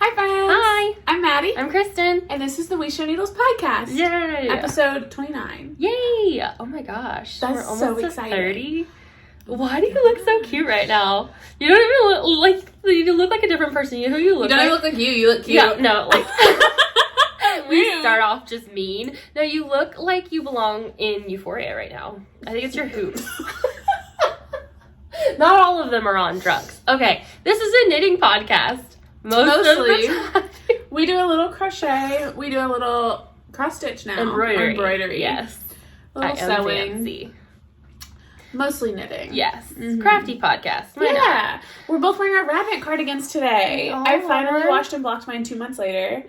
Hi, friends. Hi. I'm Maddie. I'm Christen. And this is the We Show Needles podcast. Yay. Episode 29. Yay. Oh my gosh. That's We're almost so at exciting. 30. Why do you look so cute right now? You don't even look like, you look like a different person. You know who you look You like? don't look like you look cute. Yeah, no, like, we start off just mean. No, you look like you belong in Euphoria right now. I think it's your hoops. Not all of them are on drugs. Okay, this is a knitting podcast. Mostly. We do a little crochet. We do a little cross stitch now. Embroidery. Yes. A little sewing. Fancy. Mostly knitting. Yes. Crafty podcast. Why not? We're both wearing our Radvent cardigans today. I finally washed and blocked mine 2 months later.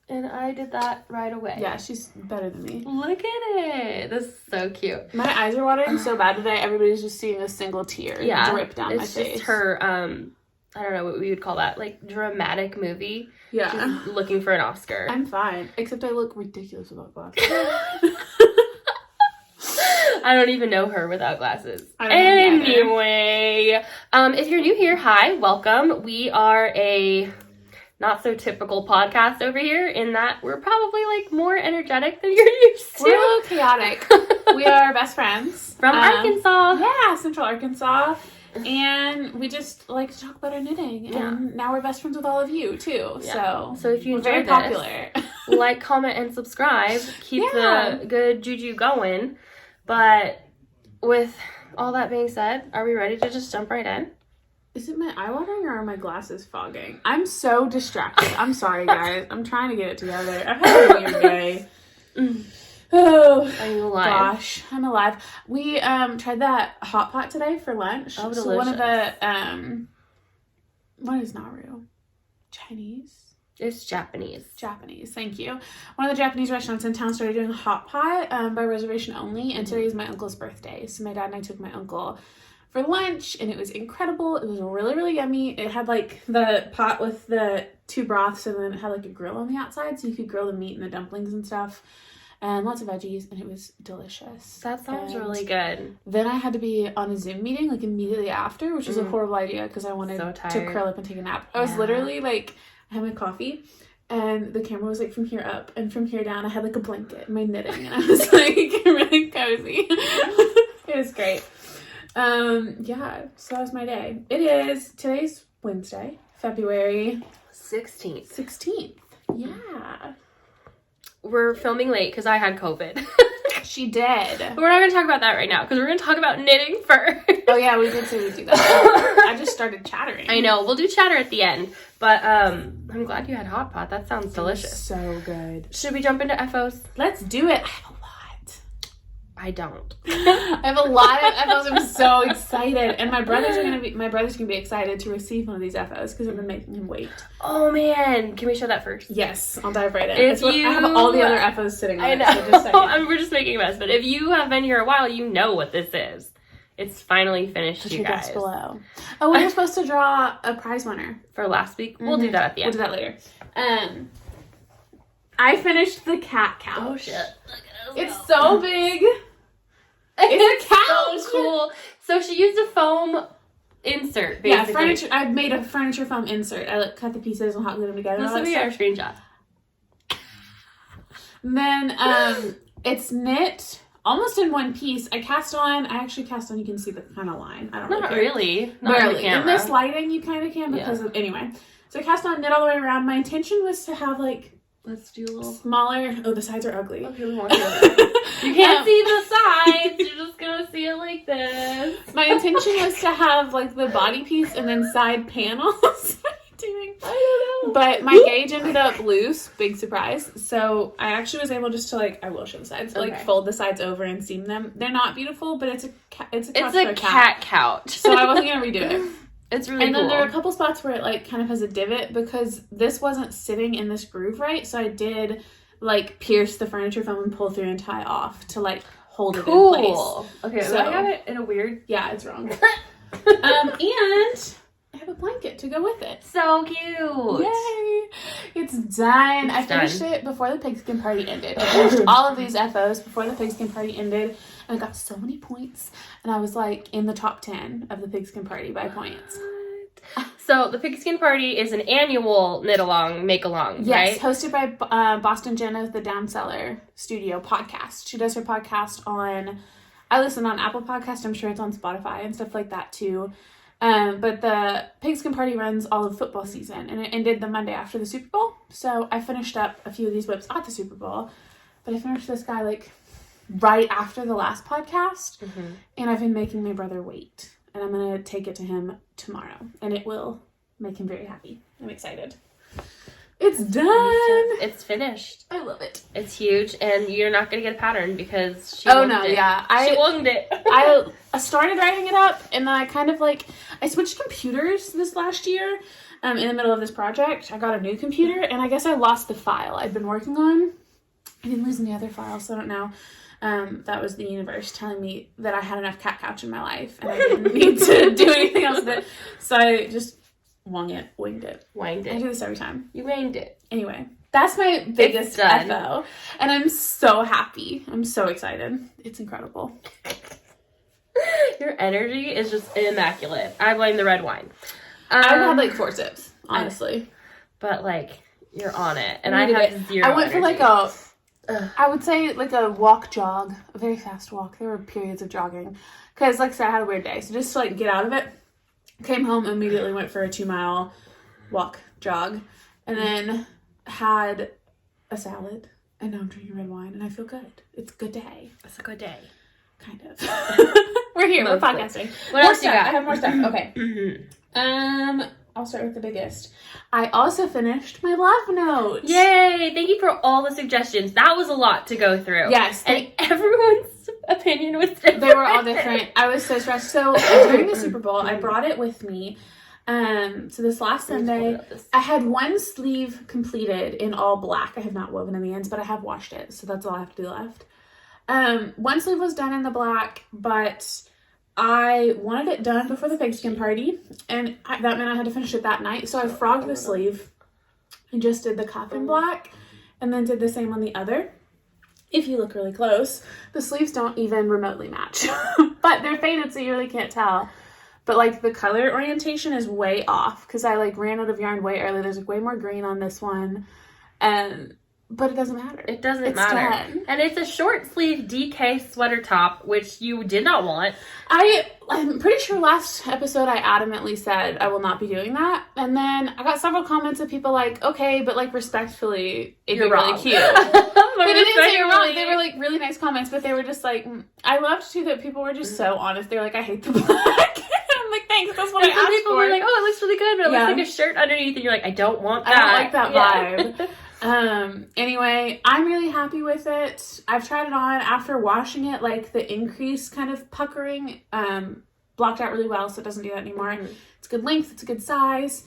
And I did that right away. Yeah, she's better than me. Look at it. This is so cute. My eyes are watering so bad today. Everybody's just seeing a single tear drip down my face. It's just her, I don't know what we would call that, like, dramatic movie. Yeah. She's looking for an Oscar. I'm fine, except I look ridiculous without glasses. I don't even know her without glasses. Anyway, if you're new here, hi, welcome. We are a not so typical podcast over here in that we're probably like more energetic than you're used to. We're a little chaotic. We are best friends from Arkansas. Yeah, Central Arkansas. And we just like to talk about our knitting. And now we're best friends with all of you too. Yeah. So if you enjoy very this, popular. like, comment, and subscribe. Keep the good juju going. But with all that being said, are we ready to just jump right in? Is it my eye watering or are my glasses fogging? I'm so distracted. I'm sorry, guys. I'm trying to get it together. I've had a weird day. Oh, are you alive? Gosh, I'm alive. We tried that hot pot today for lunch. Oh, delicious. So one of the what is Nauru? Chinese? It's Japanese. Japanese, thank you. One of the Japanese restaurants in town started doing a hot pot by reservation only, and today is my uncle's birthday. So my dad and I took my uncle for lunch, and it was incredible. It was really, really yummy. It had like the pot with the 2 broths, and then it had like a grill on the outside, so you could grill the meat and the dumplings and stuff, and lots of veggies, and it was delicious. That sounds really good. Then I had to be on a Zoom meeting like immediately after, which was a horrible idea because I wanted to curl up and take a nap. I was literally like, I had my coffee, and the camera was like from here up, and from here down I had like a blanket, my knitting, and I was like really cozy. It was great. So that was my day. Today's Wednesday, February 16th. Yeah. We're filming late because I had COVID. She did. But we're not going to talk about that right now because we're going to talk about knitting first. Oh yeah, we did say we'd do that. I just started chattering. I know. We'll do chatter at the end. But I'm glad you had hot pot. That sounds delicious. So good. Should we jump into FOs? Let's do it. I have a lot. I don't. I have a lot of FOs. I'm so excited. And my brother's gonna be excited to receive one of these FOs because I've been making him wait. Oh man. Can we show that first? Yes, I'll dive right in. I have all the other FOs sitting on I know. it. So we're just making a mess. But if you have been here a while, you know what this is. It's finally finished, you guys. Below. Oh, we were supposed to draw a prize winner for last week. We'll do that at the end. We'll do that later. I finished the cat couch. Oh shit! Look at us. It's so big. It's a couch. So cool. So she used a foam insert, basically. Yeah, furniture. I made a furniture foam insert. I cut the pieces and hot glued them together. This will be our screenshot. And then it's knit almost in one piece. I actually cast on. You can see the kind of line. I don't Not really. Not on the camera. In this lighting, you kind of can because of anyway. So I cast on, knit all the way around. My intention was to have like. Let's do a little smaller. Oh, the sides are ugly. Okay, you can't see the sides. You're just gonna see it like this. My intention was to have like the body piece and then side panels. What are you doing? I don't know. But my gauge ended up loose. Big surprise. So I actually was able just to I will show the sides. Like fold the sides over and seam them. They're not beautiful, but it's a cat couch. So I wasn't gonna redo it. It's really cool. And then there are a couple spots where it kind of has a divot because this wasn't sitting in this groove right. So I did pierce the furniture foam and pull through and tie off to hold it in place. Okay, so I have it in a weird. Yeah, it's wrong. And I have a blanket to go with it. So cute. Yay! It's done. I finished it before the pigskin party ended. I finished all of these FOs before the pigskin party ended. And I got so many points. And I was in the top 10 of the pigskin party by points. So the Pigskin Party is an annual knit-along, make-along, Yes, right? hosted by Boston Jen of the Down Cellar Studio podcast. She does her podcast on, I listen on Apple Podcast, I'm sure it's on Spotify and stuff like that too. But the Pigskin Party runs all of football season, and it ended the Monday after the Super Bowl. So I finished up a few of these whips at the Super Bowl, but I finished this guy like right after the last podcast, and I've been making my brother wait. And I'm going to take it to him tomorrow. And it will make him very happy. I'm excited. It's done! It's finished. I love it. It's huge. And you're not going to get a pattern because she Oh, wonged no, it. yeah. She wonged it. I started writing it up. And then I kind of like... I switched computers this last year. In the middle of this project. I got a new computer. And I guess I lost the file I'd been working on. I didn't lose any other files. So I don't know. That was the universe telling me that I had enough cat couch in my life and I didn't need to do anything else with it. So I just winged it. I do this every time. You winged it. Anyway, that's my biggest FO. And I'm so happy. I'm so excited. It's incredible. Your energy is just immaculate. I blame the red wine. I've had like 4 sips, honestly. But like, you're on it. And I have zero I went energy. for like I would say like a jog, a very fast walk. There were periods of jogging because like I said, I had a weird day. So just to like get out of it, came home, immediately went for a 2-mile jog, and then had a salad, and now I'm drinking red wine and I feel good. It's a good day. It's a good day. Kind of. We're here, we're podcasting. What else you got? I have more stuff. Okay. I'll start with the biggest. I also finished my Lovenote. Yay! Thank you for all the suggestions. That was a lot to go through. Yes. And everyone's opinion was different. They were all different. I was so stressed. So during the Super Bowl, I brought it with me. So this last Sunday, I had one sleeve completed in all black. I have not woven in the ends, but I have washed it. So that's all I have to do left. One sleeve was done in the black, but I wanted it done before the Pigskin Party, and that meant I had to finish it that night. So I frogged the sleeve and just did the cuff in black, and then did the same on the other. If you look really close, the sleeves don't even remotely match, but they're faded so you really can't tell. But like the color orientation is way off because I like ran out of yarn way early. There's like way more green on this one, but it doesn't matter. It doesn't matter. Done. And it's a short sleeve DK sweater top, which you did not want. I'm pretty sure last episode I adamantly said I will not be doing that. And then I got several comments of people like, okay, but like respectfully, it'd be really cute. They didn't say you're wrong. They were like really nice comments, but they were just like, I loved too that people were just so honest. They were like, I hate the black. I'm like, thanks, that's what I asked for. People were like, oh, it looks really good, but it looks like a shirt underneath, and you're like, I don't want that. I don't like that vibe. Anyway, I'm really happy with it. I've tried it on. After washing it, like the increase kind of puckering blocked out really well, so it doesn't do that anymore. It's a good length, it's a good size.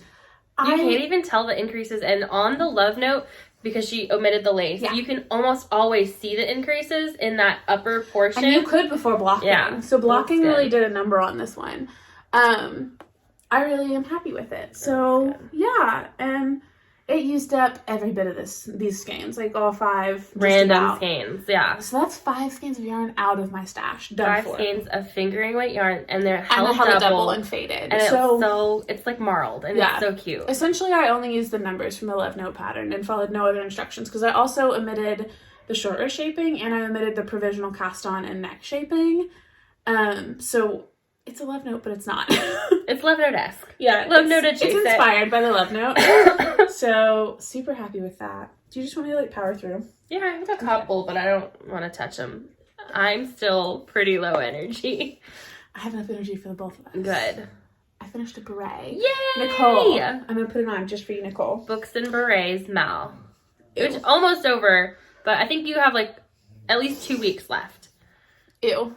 You can't even tell the increases, and on the Lovenote, because she omitted the lace, you can almost always see the increases in that upper portion. And you could before blocking. Yeah, so blocking really did a number on this one. I really am happy with it. So yeah, and it used up every bit of these skeins, like all 5 random skeins. Yeah. So that's 5 skeins of yarn out of my stash. 5 skeins of fingering weight yarn, and they're held double and faded. And it's like marled, and it's so cute. Essentially, I only used the numbers from the Lovenote pattern and followed no other instructions because I also omitted the shorter shaping and I omitted the provisional cast on and neck shaping. So it's a Lovenote, but it's not. It's Lovenote-esque. Yeah. Lovenote adjacent. It's inspired by the Lovenote. So, super happy with that. Do you just want me to, like, power through? Yeah, I have a couple, but I don't want to touch them. I'm still pretty low energy. I have enough energy for the both of us. Good. I finished a beret. Yay! Nicole. I'm going to put it on just for you, Nicole. Books and Berets, Mal. It's almost over, but I think you have, like, at least 2 weeks left. Ew.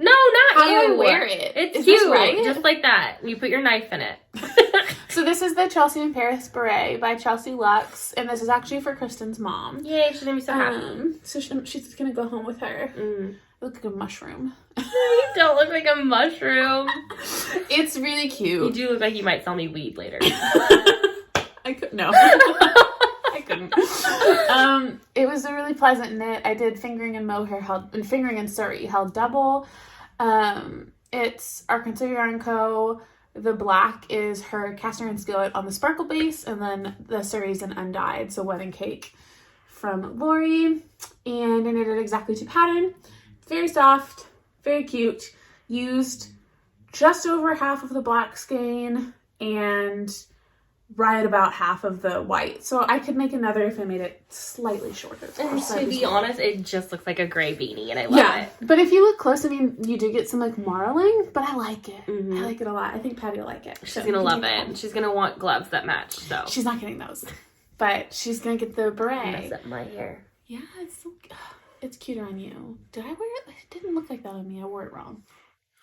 No, not you. How do I wear it? It's cute, right? Just like that. You put your knife in it. So this is the Chelsea in Paris beret by Chelsea Lux, and this is actually for Christen's mom. Yay, she's gonna be so happy. So she's gonna go home with her. I look like a mushroom. You don't look like a mushroom. It's really cute. You do look like you might sell me weed later. I could no. I couldn't. It was a really pleasant knit. I did fingering and mohair and fingering and Surrey held double. It's Arkansas Yarn Co. The black is her cast iron skillet on the sparkle base, and then the cerise undyed, so wedding cake from Lori. And I knitted exactly to pattern. Very soft, very cute. Used just over half of the black skein and right about half of the white. So I could make another if I made it slightly shorter. And to be honest, it just looks like a gray beanie, and I love it. But if you look close, I mean, you do get some like marling, but I like it. I like it a lot. I think Patty will like it. She's gonna love it. She's gonna want gloves that match, so. She's not getting those, but she's gonna get the beret. Mess up my hair. Yeah, it's cuter on you. Did I wear it? It didn't look like that on me. I wore it wrong.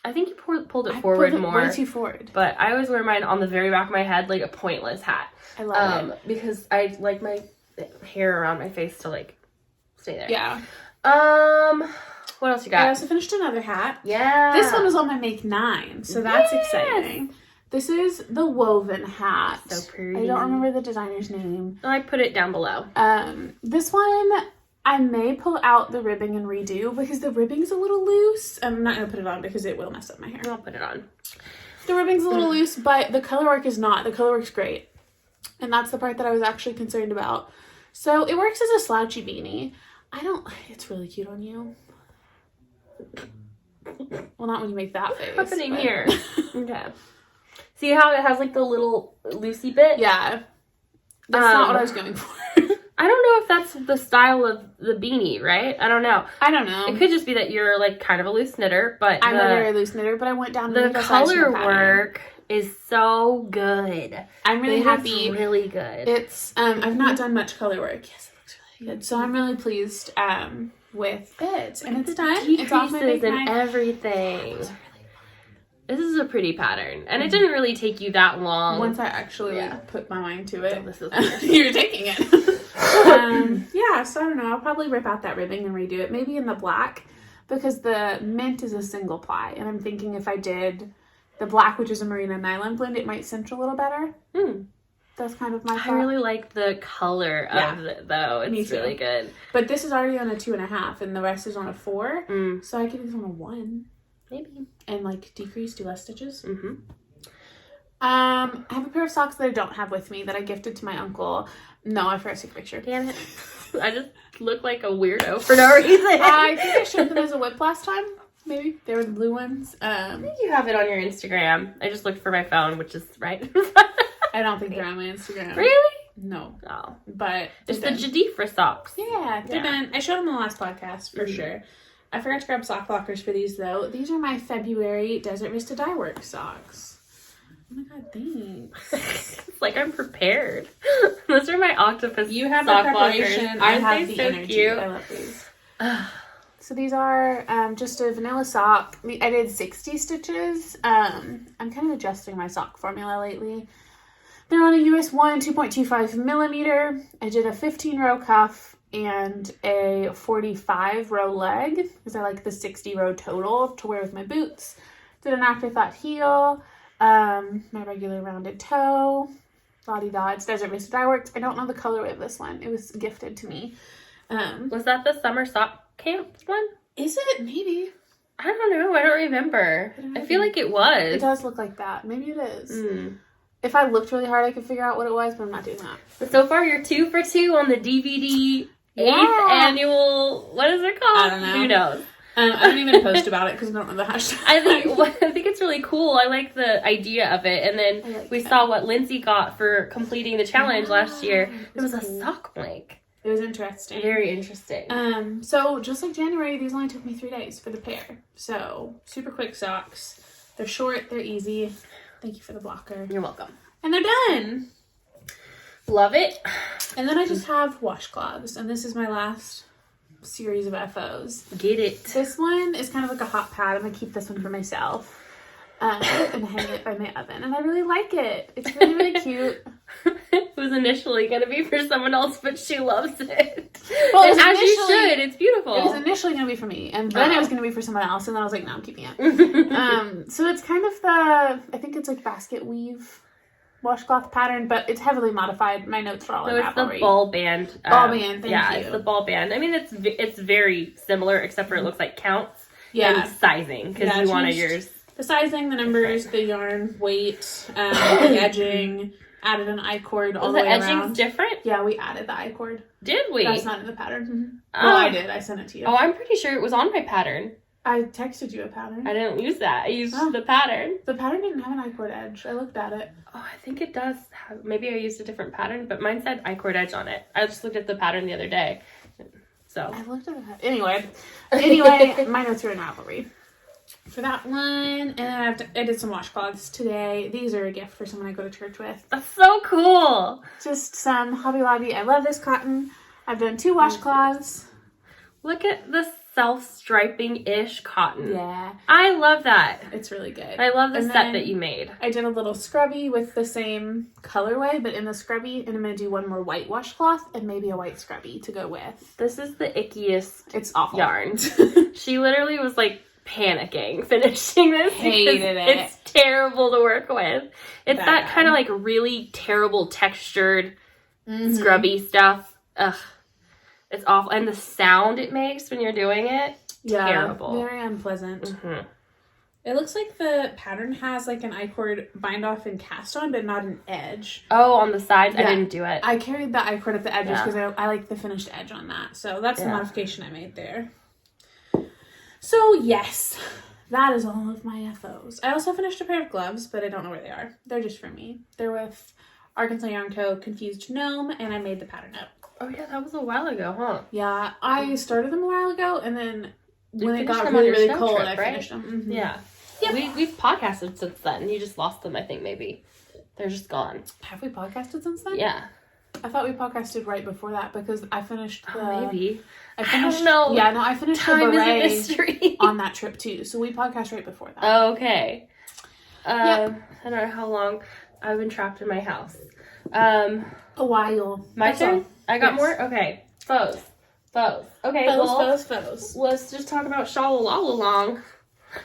I think you pulled it forward more. Way too forward. But I always wear mine on the very back of my head like a pointless hat. I love it. Because I like my hair around my face to like stay there. Yeah. What else you got? I also finished another hat. Yeah. This one was on my make 9, so that's exciting. This is the woven hat. So pretty. I don't remember the designer's name. I put it down below. This one, I may pull out the ribbing and redo because the ribbing's a little loose. I'm not going to put it on because it will mess up my hair. I'll put it on. The ribbing's a little loose, but the color work is not. The color work's great. And that's the part that I was actually concerned about. So it works as a slouchy beanie. It's really cute on you. Well, not when you make that face. What's happening here? Okay. See how it has like the little loosey bit? Yeah. That's not what I was going for. I don't know if that's the style of the beanie, right? I don't know. I don't know. It could just be that you're like kind of a loose knitter, but I'm a very loose knitter, but I went down to the color work is so good. I'm really happy. It's really good. It's I've not done much color work. Yes, it looks really good. So I'm really pleased with it, and it's done. It's off my big and everything. This is a pretty pattern, and it didn't really take you that long. Once I actually put my mind to it. Oh, this is weird. You're taking it. Yeah, so I don't know. I'll probably rip out that ribbing and redo it. Maybe in the black, because the mint is a single ply, and I'm thinking if I did the black, which is a merino nylon blend, it might cinch a little better. That's kind of my thought. I really like the color of it, though. It's really good. But this is already on a 2.5, and the rest is on a 4. So I could do this on a 1. Maybe. And like decrease, do less stitches. I have a pair of socks that I don't have with me that I gifted to my uncle. No, I forgot to take a picture. Damn it. I just look like a weirdo for no reason. I think I showed them as a whip last time. Maybe. They were the blue ones. I think you have it on your Instagram. I just looked for my phone, which is right. I don't think they're on my Instagram. Really? No. Oh. But it's the Jadifra socks. Yeah, they've been. I showed them in the last podcast for sure. I forgot to grab sock blockers for these though. These are my February Desert Vista Dye Work socks. Oh my god, thanks. It's like I'm prepared. Those are my octopus You have sock the preparation. blockers. I have they the so energy. Cute? I love these. So these are just a vanilla sock. I did 60 stitches. I'm kind of adjusting my sock formula lately. They're on a US 1 2.25 millimeter. I did a 15 row cuff and a 45 row leg because I like the 60 row total to wear with my boots. Did an afterthought heel, my regular rounded toe, la-di-da. It's Desert Vista Dye Works. I don't know the colorway of this one. It was gifted to me. Was that the summer sock camp one? Is it? Maybe. I don't know. I don't remember. I feel like it was. It does look like that. Maybe it is. If I looked really hard, I could figure out what it was, but I'm not doing that. But so far, you're 2 for 2 on the DVD 8th annual. What is it called? I don't know. Who knows? I don't even post about it because I don't know the hashtag. I think it's really cool. I like the idea of it. And then we saw what Lindsay got for completing the challenge last year. It was a sock blank. It was interesting. Very interesting. So just like January, these only took me 3 days for the pair. So super quick socks. They're short. They're easy. Thank you for the blocker. You're welcome. And they're done. Love it. And then I just have washcloths. And this is my last series of FOs. Get it. This one is kind of like a hot pad. I'm going to keep this one for myself. And hang it by my oven. And I really like it. It's really, really cute. It was initially going to be for someone else, but she loves it. Well, and as you should. It's beautiful. It was initially going to be for me. And then it was going to be for someone else. And then I was like, no, I'm keeping it. So it's kind of I think it's like basket weave washcloth pattern, but it's heavily modified. My notes are all in that already. It's the Ballband. Ballband, thank you. Yeah, it's the Ballband. I mean, it's very similar, except for it looks like counts. Yeah. And sizing, because you wanted yours the sizing, the numbers, the yarn, weight, the edging, added an I-cord all the way around. The edging's different? Yeah, we added the I-cord. Did we? That's not in the pattern. Well, I did. I sent it to you. Oh, I'm pretty sure it was on my pattern. I texted you a pattern. I didn't use that. I used the pattern. The pattern didn't have an I-cord edge. I looked at it. Oh, I think it does. Maybe I used a different pattern, but mine said I-cord edge on it. I just looked at the pattern the other day. So I looked at it. Anyway, my notes are in Ravelry for that one. And then I did some washcloths today. These are a gift for someone I go to church with. That's so cool. Just some Hobby Lobby. I love this cotton. I've done 2 washcloths. Look at the self-striping-ish cotton. Yeah. I love that. It's really good. I love the set that you made. I did a little scrubby with the same colorway, but in the scrubby, and I'm going to do one more white washcloth and maybe a white scrubby to go with. This is the ickiest It's awful. yarn. She literally was like panicking finishing this. Hated it. It's terrible to work with. It's Bad. that kind of like really terrible textured scrubby stuff. Ugh. It's awful. And the sound it makes when you're doing it, terrible. Very unpleasant. Mm-hmm. It looks like the pattern has like an I-cord bind off and cast on, but not an edge. Oh, on the sides? Yeah. I didn't do it. I carried the I-cord at the edges because I like the finished edge on that. So that's the modification I made there. So yes, that is all of my FOs. I also finished a pair of gloves, but I don't know where they are. They're just for me. They're with Arkansas Yarn Co. Confused Gnome, and I made the pattern up. Oh yeah, that was a while ago, huh? Yeah, I started them a while ago, and then when it got finished them on really, your really snow cold, trip, I right? finished them. Mm-hmm. Yeah. Yep. We've podcasted since then. You just lost them, I think, maybe. They're just gone. Have we podcasted since then? Yeah. I thought we podcasted right before that because I finised the... Maybe. I finished, don't know. Yeah, no, I finished Time the is a beret mystery. on that trip too. So we podcast right before that. Oh, okay. Yep. I don't know how long I've been trapped in my house. A while. My That's turn? all. I got Yes. more? Okay. Foes. Okay, Foes. let's just talk about Shawl-LaLa-Along.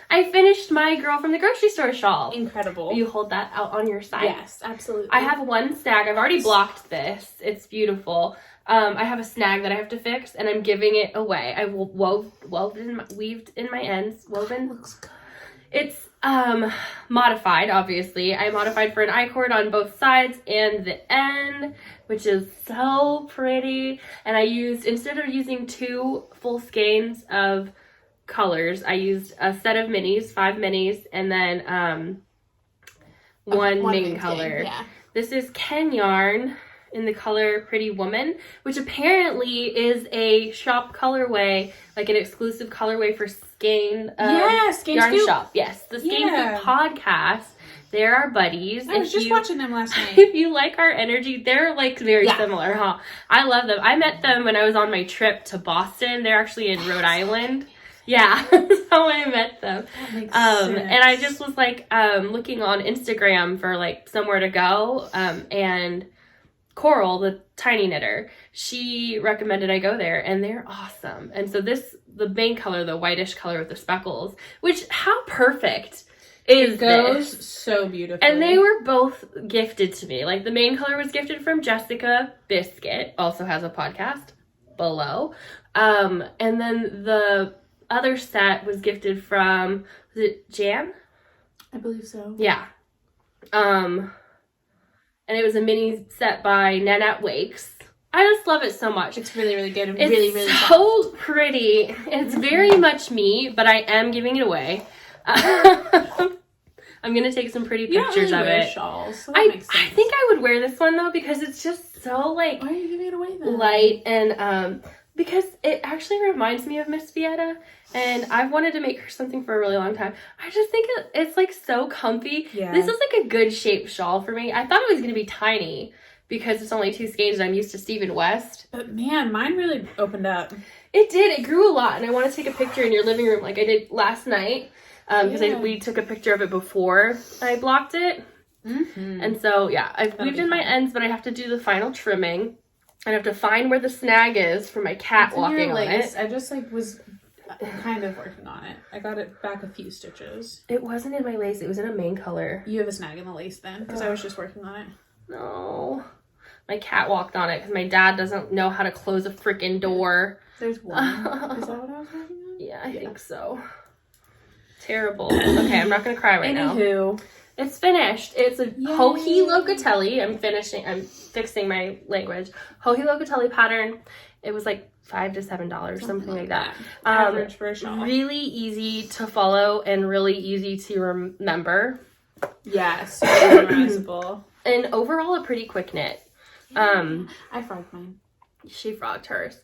I finished my Girl from the Grocery Store shawl. Incredible. You hold that out on your side. Yes, absolutely. I have one snag. I've already blocked this. It's beautiful. I have a snag that I have to fix, and I'm giving it away. I weaved in my ends. Woven. Looks good. It's modified, obviously. I modified for an I-cord on both sides and the end, which is so pretty. And I used, instead of using 2 full skeins of colors, I used a set of minis, 5 minis, and then one main color. Yeah. This is Ken yarn in the color Pretty Woman, which apparently is a shop colorway, like an exclusive colorway for Skein Skein Yarn Scoop. Shop. Yes, the Skein Yeah. Scoop podcast. They're our buddies. I was just watching them last night. If you like our energy, they're like very similar, huh? I love them. I met them when I was on my trip to Boston. They're actually in Rhode Island. Yeah, that's how I met them. That makes sense. And I just was like looking on Instagram for like somewhere to go, and Coral, the tiny knitter, she recommended I go there, and they're awesome. And so the main color, the whitish color with the speckles, which how perfect is it goes this? So beautiful. And they were both gifted to me. Like the main color was gifted from Jessica Biscuit, also has a podcast below. And then the other set was gifted from, was it Jan? I believe so. Yeah. And it was a mini set by Nanette Wakes. I just love it so much. It's really, really good. And It's really, really so pretty. It's very much me, but I am giving it away. I'm going to take some pretty pictures of it. Shawls, so I think I would wear this one, though, because it's just so, like, why are you giving it away, then? light. And because it actually reminds me of Miss Vieta. And I've wanted to make her something for a really long time. I just think it's like so comfy. Yeah. This is like a good shaped shawl for me. I thought it was going to be tiny because it's only 2 skeins and I'm used to Stephen West. But man, mine really opened up. It did. It grew a lot. And I want to take a picture in your living room like I did last night. Because we took a picture of it before I blocked it. Mm-hmm. And so, yeah, I've weaved in my ends, but I have to do the final trimming. I have to find where the snag is for my cat walking on it. I just was kind of working on it. I got it back a few stitches. It wasn't in my lace. It was in a main color. You have a snag in the lace then, because I was just working on it. No. My cat walked on it because my dad doesn't know how to close a freaking door. There's one. Is that what I was working on? Yeah, I think so. Terrible. Okay, I'm not gonna cry right now. Anywho. It's finished. It's a Hohi Locatelli. I'm fixing my language. Hohi Locatelli pattern. It was like $5 to $7, something like that. Average for a shawl. Really easy to follow and really easy to remember. Yes, memorizable. And overall, a pretty quick knit. I frogged mine. She frogged hers,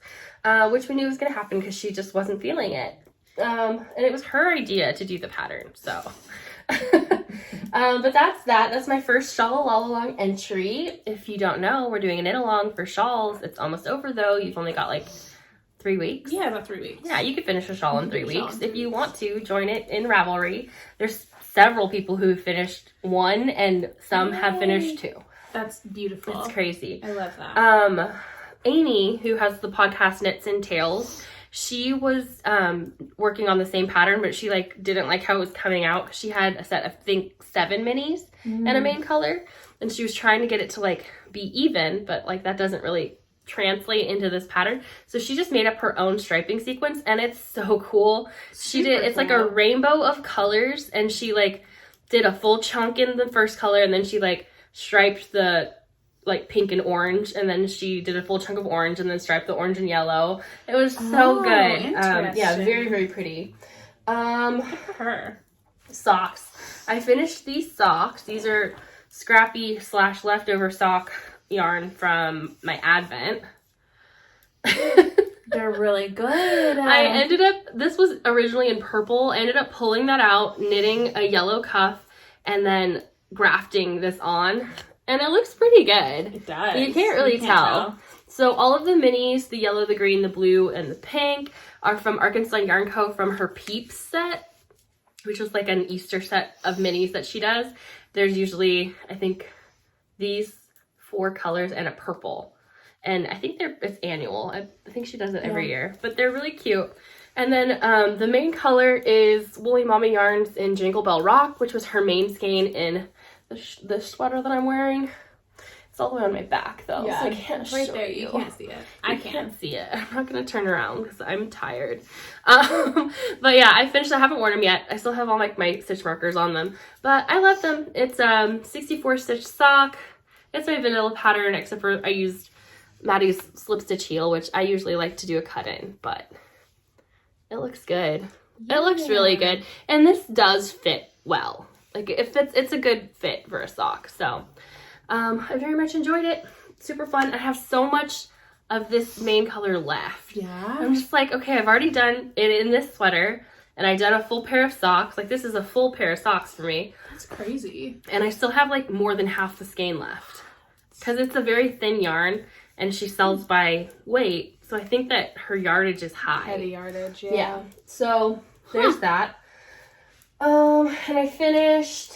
which we knew was going to happen because she just wasn't feeling it. And it was her idea to do the pattern, so. But that's my first Shawl-LaLa-Along entry. If you don't know, we're doing a knit along for shawls. It's almost over though. You've only got like 3 weeks. Yeah, about 3 weeks. Yeah, you could finish a shawl in 3 weeks. If you want to, join it in Ravelry. There's several people who finished 1 and some have finished 2. That's beautiful. It's crazy. I love that. Amy, who has the podcast Knits and Tales, she was working on the same pattern, but she like didn't like how it was coming out. She had a set of, I think, 7 minis and a main color, and she was trying to get it to like be even, but like that doesn't really translate into this pattern. So she just made up her own striping sequence, and it's so cool. It's like a rainbow of colors, and she like did a full chunk in the first color, and then she like striped the like pink and orange, and then she did a full chunk of orange and then striped the orange and yellow. It was so good. Yeah, very, very pretty. Good for her. Socks. I finished these socks. These are scrappy / leftover sock yarn from my Advent. They're really good. This was originally in purple. I ended up pulling that out, knitting a yellow cuff, and then grafting this on. And it looks pretty good. It does. You can't really tell. So all of the minis, the yellow, the green, the blue, and the pink, are from Arkansas Yarn Co. from her Peeps set, which is like an Easter set of minis that she does. There's usually, I think, these 4 colors and a purple. And I think it's annual. I think she does it every year. But they're really cute. And then the main color is Woolly Mama Yarns in Jingle Bell Rock, which was her main skein in the sweater that I'm wearing. It's all the way on my back though, so I can't show there. You can't see it. I can't see it. I'm not gonna turn around because I'm tired. But yeah, I finished. I haven't worn them yet. I still have all my stitch markers on them, but I love them. It's 64 stitch sock. It's my vanilla pattern, except for I used Maddie's slip stitch heel, which I usually like to do a cut in, but it looks good. It looks really good, and this does fit well. Like it's a good fit for a sock. So I very much enjoyed it. Super fun. I have so much of this main color left. Yeah. I'm just like, okay, I've already done it in this sweater, and I done a full pair of socks. Like this is a full pair of socks for me. That's crazy. And I still have like more than half the skein left because it's a very thin yarn, and she sells by weight. So I think that her yardage is high. Heavy yardage. Yeah. So there's that. And I finished,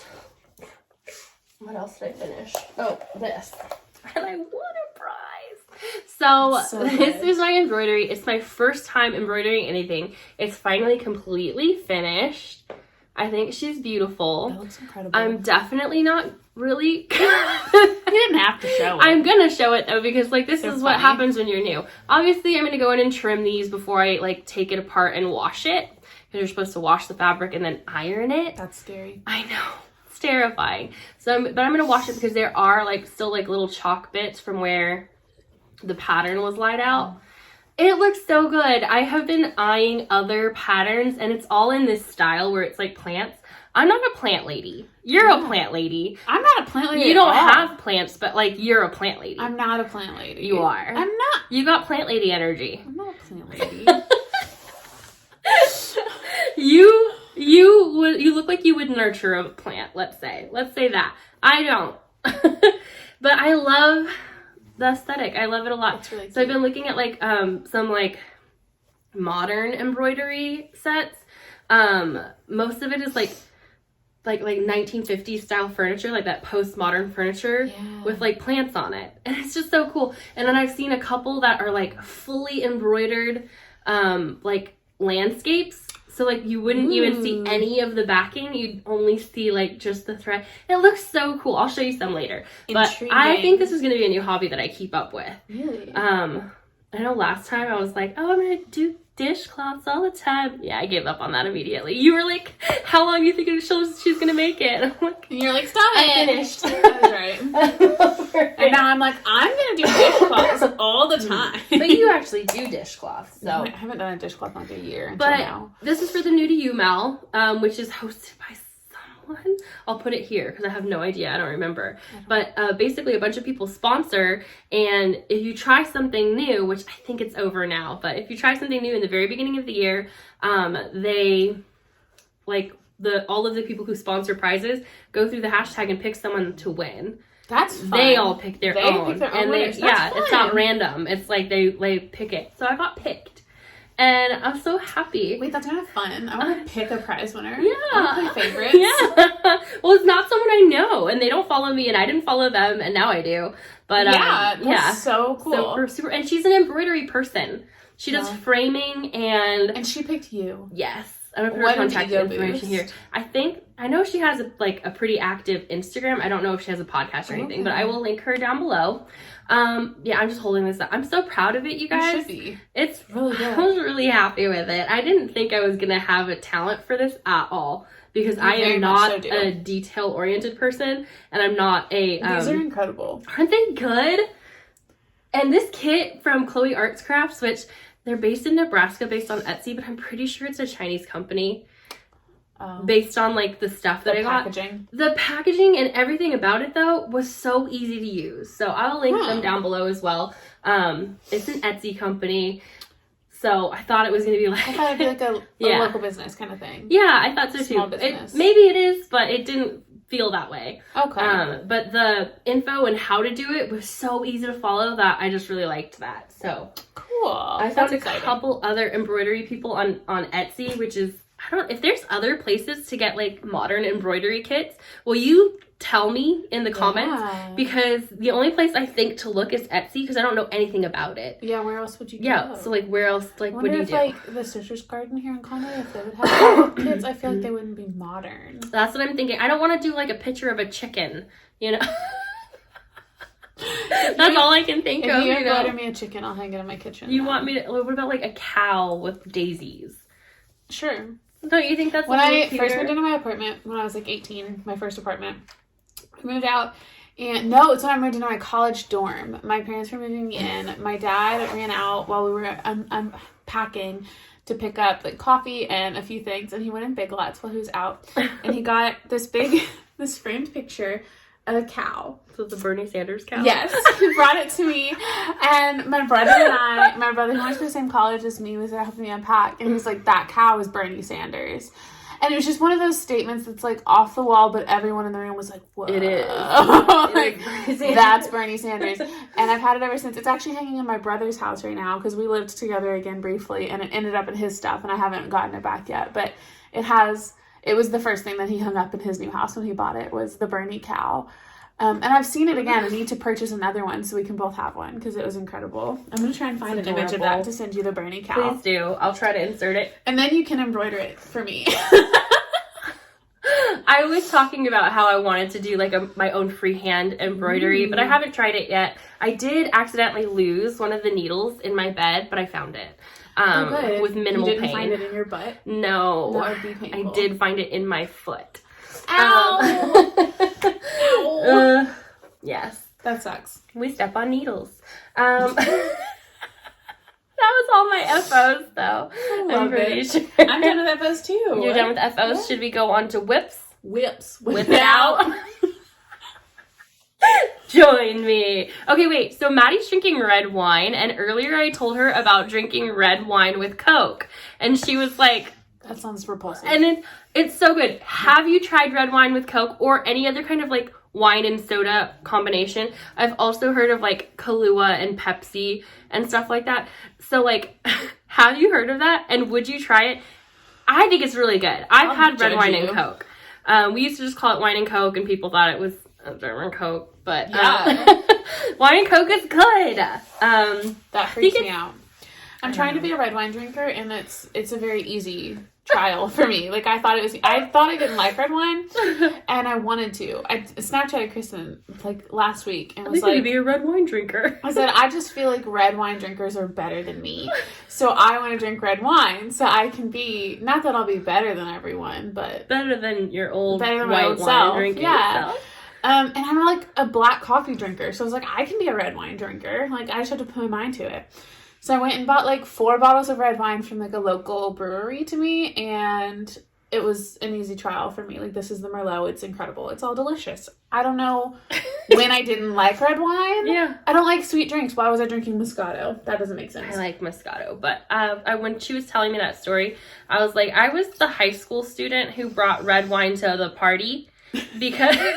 what else did I finish? Oh, this. And I won a prize. So this is my embroidery. It's my first time embroidering anything. It's finally completely finished. I think she's beautiful. That looks incredible. I'm definitely not really... You didn't have to show it. I'm gonna show it though, because like this is what happens when you're new. Obviously, I'm gonna go in and trim these before I like take it apart and wash it. Because you're supposed to wash the fabric and then iron it. That's scary. I know. It's terrifying. So, but I'm going to wash it because there are like still like little chalk bits from where the pattern was laid out. It looks so good. I have been eyeing other patterns, and it's all in this style where it's like plants. I'm not a plant lady. You're a plant lady. I'm not a plant lady. You don't have plants, but like you're a plant lady. I'm not a plant lady. You are. I'm not. You got plant lady energy. I'm not a plant lady. You look like you would nurture a plant, let's say that. I don't. But I love the aesthetic. I love it a lot. It's really cute. So I've been looking at like some like modern embroidery sets. Most of it is like 1950s style furniture, like that postmodern furniture with like plants on it. And it's just so cool. And then I've seen a couple that are like fully embroidered like landscapes. So like you wouldn't even see any of the backing. You'd only see like just the thread. It looks so cool. I'll show you some later. Intriguing. But I think this is going to be a new hobby that I keep up with. Really? I know last time I was like, oh, I'm going to do dishcloths all the time. Yeah, I gave up on that immediately. You were like, how long do you think she's gonna make it? And I'm like, and you're like, stop it. I finished. That's right. And now I'm like, I'm gonna do dishcloths all the time. But you actually do dishcloths, so. I haven't done a dishcloth in like a year until But now. this is for the New to You Mal, which is hosted by someone. I'll put it here because I have no idea. I don't remember. But basically a bunch of people sponsor, and if you try something new, which I think it's over now, but if you try something new in the very beginning of the year, they like all of the people who sponsor prizes go through the hashtag and pick someone to win. That's fun. They all pick their own. Pick their own and winners. It's not random. It's like they pick it. So I got picked. And I'm so happy. Wait, that's kind of fun. I want to pick a prize winner. Yeah. I want to play favorites. Yeah. Well, it's not someone I know, and they don't follow me, and I didn't follow them, and now I do. But that's so cool. So super, and she's an embroidery person. She does framing and she picked you. Yes. I'm gonna put her contact information here. I know she has a pretty active Instagram. I don't know if she has a podcast or anything, but I will link her down below. I'm just holding this up. I'm so proud of it, you guys. You should be. It's really good. I was really happy with it. I didn't think I was gonna have a talent for this at all because I am not a detail-oriented person, and I'm not a. These are incredible. Aren't they good? And this kit from Chloe Arts Crafts, which they're based in Nebraska, based on Etsy, but I'm pretty sure it's a Chinese company. Based on like the stuff that I got. The packaging and everything about it though was so easy to use. So I'll link them down below as well. It's an Etsy company. So I thought it was going to be like... I thought it'd be like a local business kind of thing. Yeah, I thought so Small too. business. Maybe it is, but it didn't feel that way. Okay. But the info and how to do it was so easy to follow that I just really liked that. So cool. I found a couple other embroidery people on Etsy, which is... I don't know if there's other places to get like modern embroidery kits. Will you tell me in the comments? Because the only place I think to look is Etsy because I don't know anything about it. Yeah, where else would you go? Yeah, so like where else like what do you do? Like the Sisters Garden here in Conway, if they would have kits, I feel like they wouldn't be modern. That's what I'm thinking. I don't want to do like a picture of a chicken, you know. That's all I can think of. If you embroider me a chicken, I'll hang it in my kitchen. You want me to? What about like a cow with daisies? Sure. Don't you think that's when I first moved into my apartment when I was like 18, my first apartment, I moved out, and no, it's when I moved into my college dorm. My parents were moving me in. My dad ran out while we were unpacking to pick up like coffee and a few things, and he went in Big Lots while he was out, and he got this framed picture of a cow. So the Bernie Sanders cow? Yes. He brought it to me. And my brother who went to the same college as me was there helping me unpack. And he was like, that cow is Bernie Sanders. And it was just one of those statements that's like off the wall, but everyone in the room was like, whoa. It is. Like, that's Bernie Sanders. And I've had it ever since. It's actually hanging in my brother's house right now because we lived together again briefly. And it ended up in his stuff. And I haven't gotten it back yet. But it was the first thing that he hung up in his new house when he bought it was the Bernie cow. And I've seen it again. I need to purchase another one so we can both have one because it was incrable. I'm going to try and find an image of that to send you the Bernie cow. Please do. I'll try to insert it. And then you can embroider it for me. I was talking about how I wanted to do like my own freehand embroidery, but I haven't tried it yet. I did accidentally lose one of the needles in my bed, but I found it. With minimal pain. You didn't find it in your butt? No. That would be painful. I did find it in my foot. Ow! Ow! Yes. That sucks. We step on needles. That was all my FOs, though. I love it. Sure. I'm done with FOs, too. You're done with FOs? Yeah. Should we go on to whips? Whips. Whip it out. Join me. Okay, wait. So Maddie's drinking red wine, and earlier I told her about drinking red wine with Coke, and she was like... That sounds repulsive. And it's so good. Have you tried red wine with Coke or any other kind of like wine and soda combination? I've also heard of like Kahlua and Pepsi and stuff like that. So like, have you heard of that? And would you try it? I think it's really good. I've had red wine and Coke. We used to just call it wine and Coke, and people thought it was German Coke, but wine and Coke is good. That freaks me out. I'm trying to be a red wine drinker, and it's a very easy trial for me. Like, I thought I didn't like red wine, and I wanted to. I Snapchatted Christen, like, last week, and was like... to be a red wine drinker. I said, I just feel like red wine drinkers are better than me. So I want to drink red wine, so I can be... Not that I'll be better than everyone, but... Better than your old better than white my old wine self. drinking Yeah. self. And I'm, like, a black coffee drinker, so I was like, I can be a red wine drinker. Like, I just have to put my mind to it. So I went and bought, like, 4 bottles of red wine from, like, a local brewery to me, and it was an easy trial for me. Like, this is the Merlot. It's incredible. It's all delicious. I don't know when I didn't like red wine. Yeah. I don't like sweet drinks. Why was I drinking Moscato? That doesn't make sense. I like Moscato, but when she was telling me that story, I was like, I was the high school student who brought red wine to the party because... for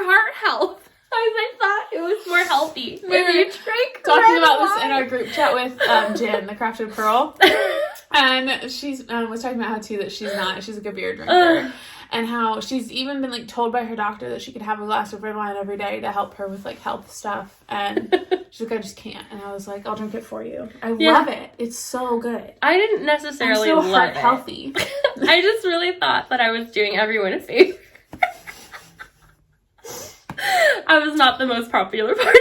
heart health. I thought it was more healthy. We were talking about this in our group chat with Jen, the Crafted Pearl, and she's was talking about how too that she's a good beer drinker, and how she's even been like told by her doctor that she could have a glass of red wine every day to help her with like health stuff, and she's like, I just can't. And I was like, I'll drink it for you. I love it. It's so good. I didn't necessarily I'm so love it. healthy. I just really thought that I was doing everyone a favor. I was not the most popular party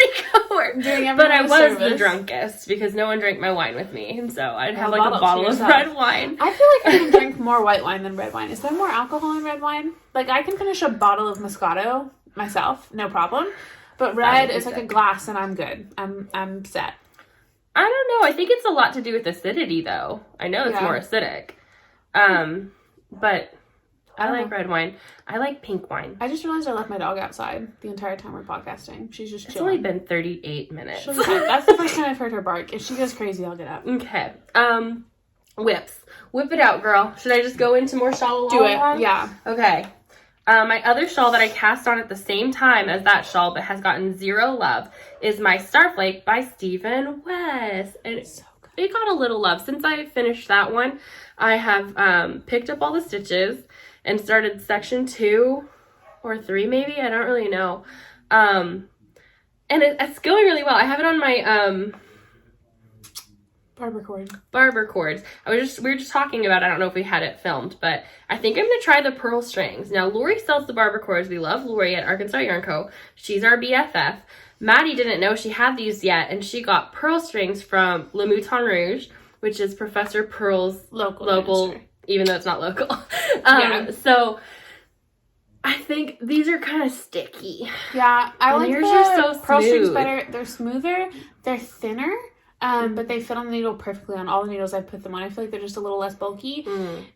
goer, but I was the drunkest because no one drank my wine with me, and so I'd have like a bottle of red wine. I feel like I can drink more white wine than red wine. Is there more alcohol in red wine? Like, I can finish a bottle of Moscato myself, no problem, but red is like a glass and I'm good. I'm set. I don't know. I think it's a lot to do with acidity, though. I know it's more acidic, but I like red wine. I like pink wine. I just realized I left my dog outside the entire time we're podcasting. She's just chilling. It's only been 38 minutes. That's the first time I've heard her bark. If she goes crazy, I'll get up. Okay. Whips. Whip it out, girl. Should I just go into more Shawl-LaLa-Along? Do it. Yeah. Okay. My other shawl that I cast on at the same time as that shawl but has gotten 0 love is my Starflake by Stephen West. And it's so good. It got a little love. Since I finished that one, I have picked up all the stitches and started section 2 or 3 maybe. I don't really know. And it's going really well. I have it on my barber cords. We were just talking about it. I don't know if we had it filmed, but I think I'm going to try the pearl strings. Now, Lori sells the barber cords. We love Lori at Arkansas Yarn Co. She's our BFF. Maddie didn't know she had these yet, and she got pearl strings from Le Mouton Rouge, which is Professor Pearl's local even though it's not local. So I think these are kind of sticky. Yeah, I like yours are so smooth. Pearl strings better. They're smoother. They're thinner. But they fit on the needle perfectly on all the needles I've put them on. I feel like they're just a little less bulky.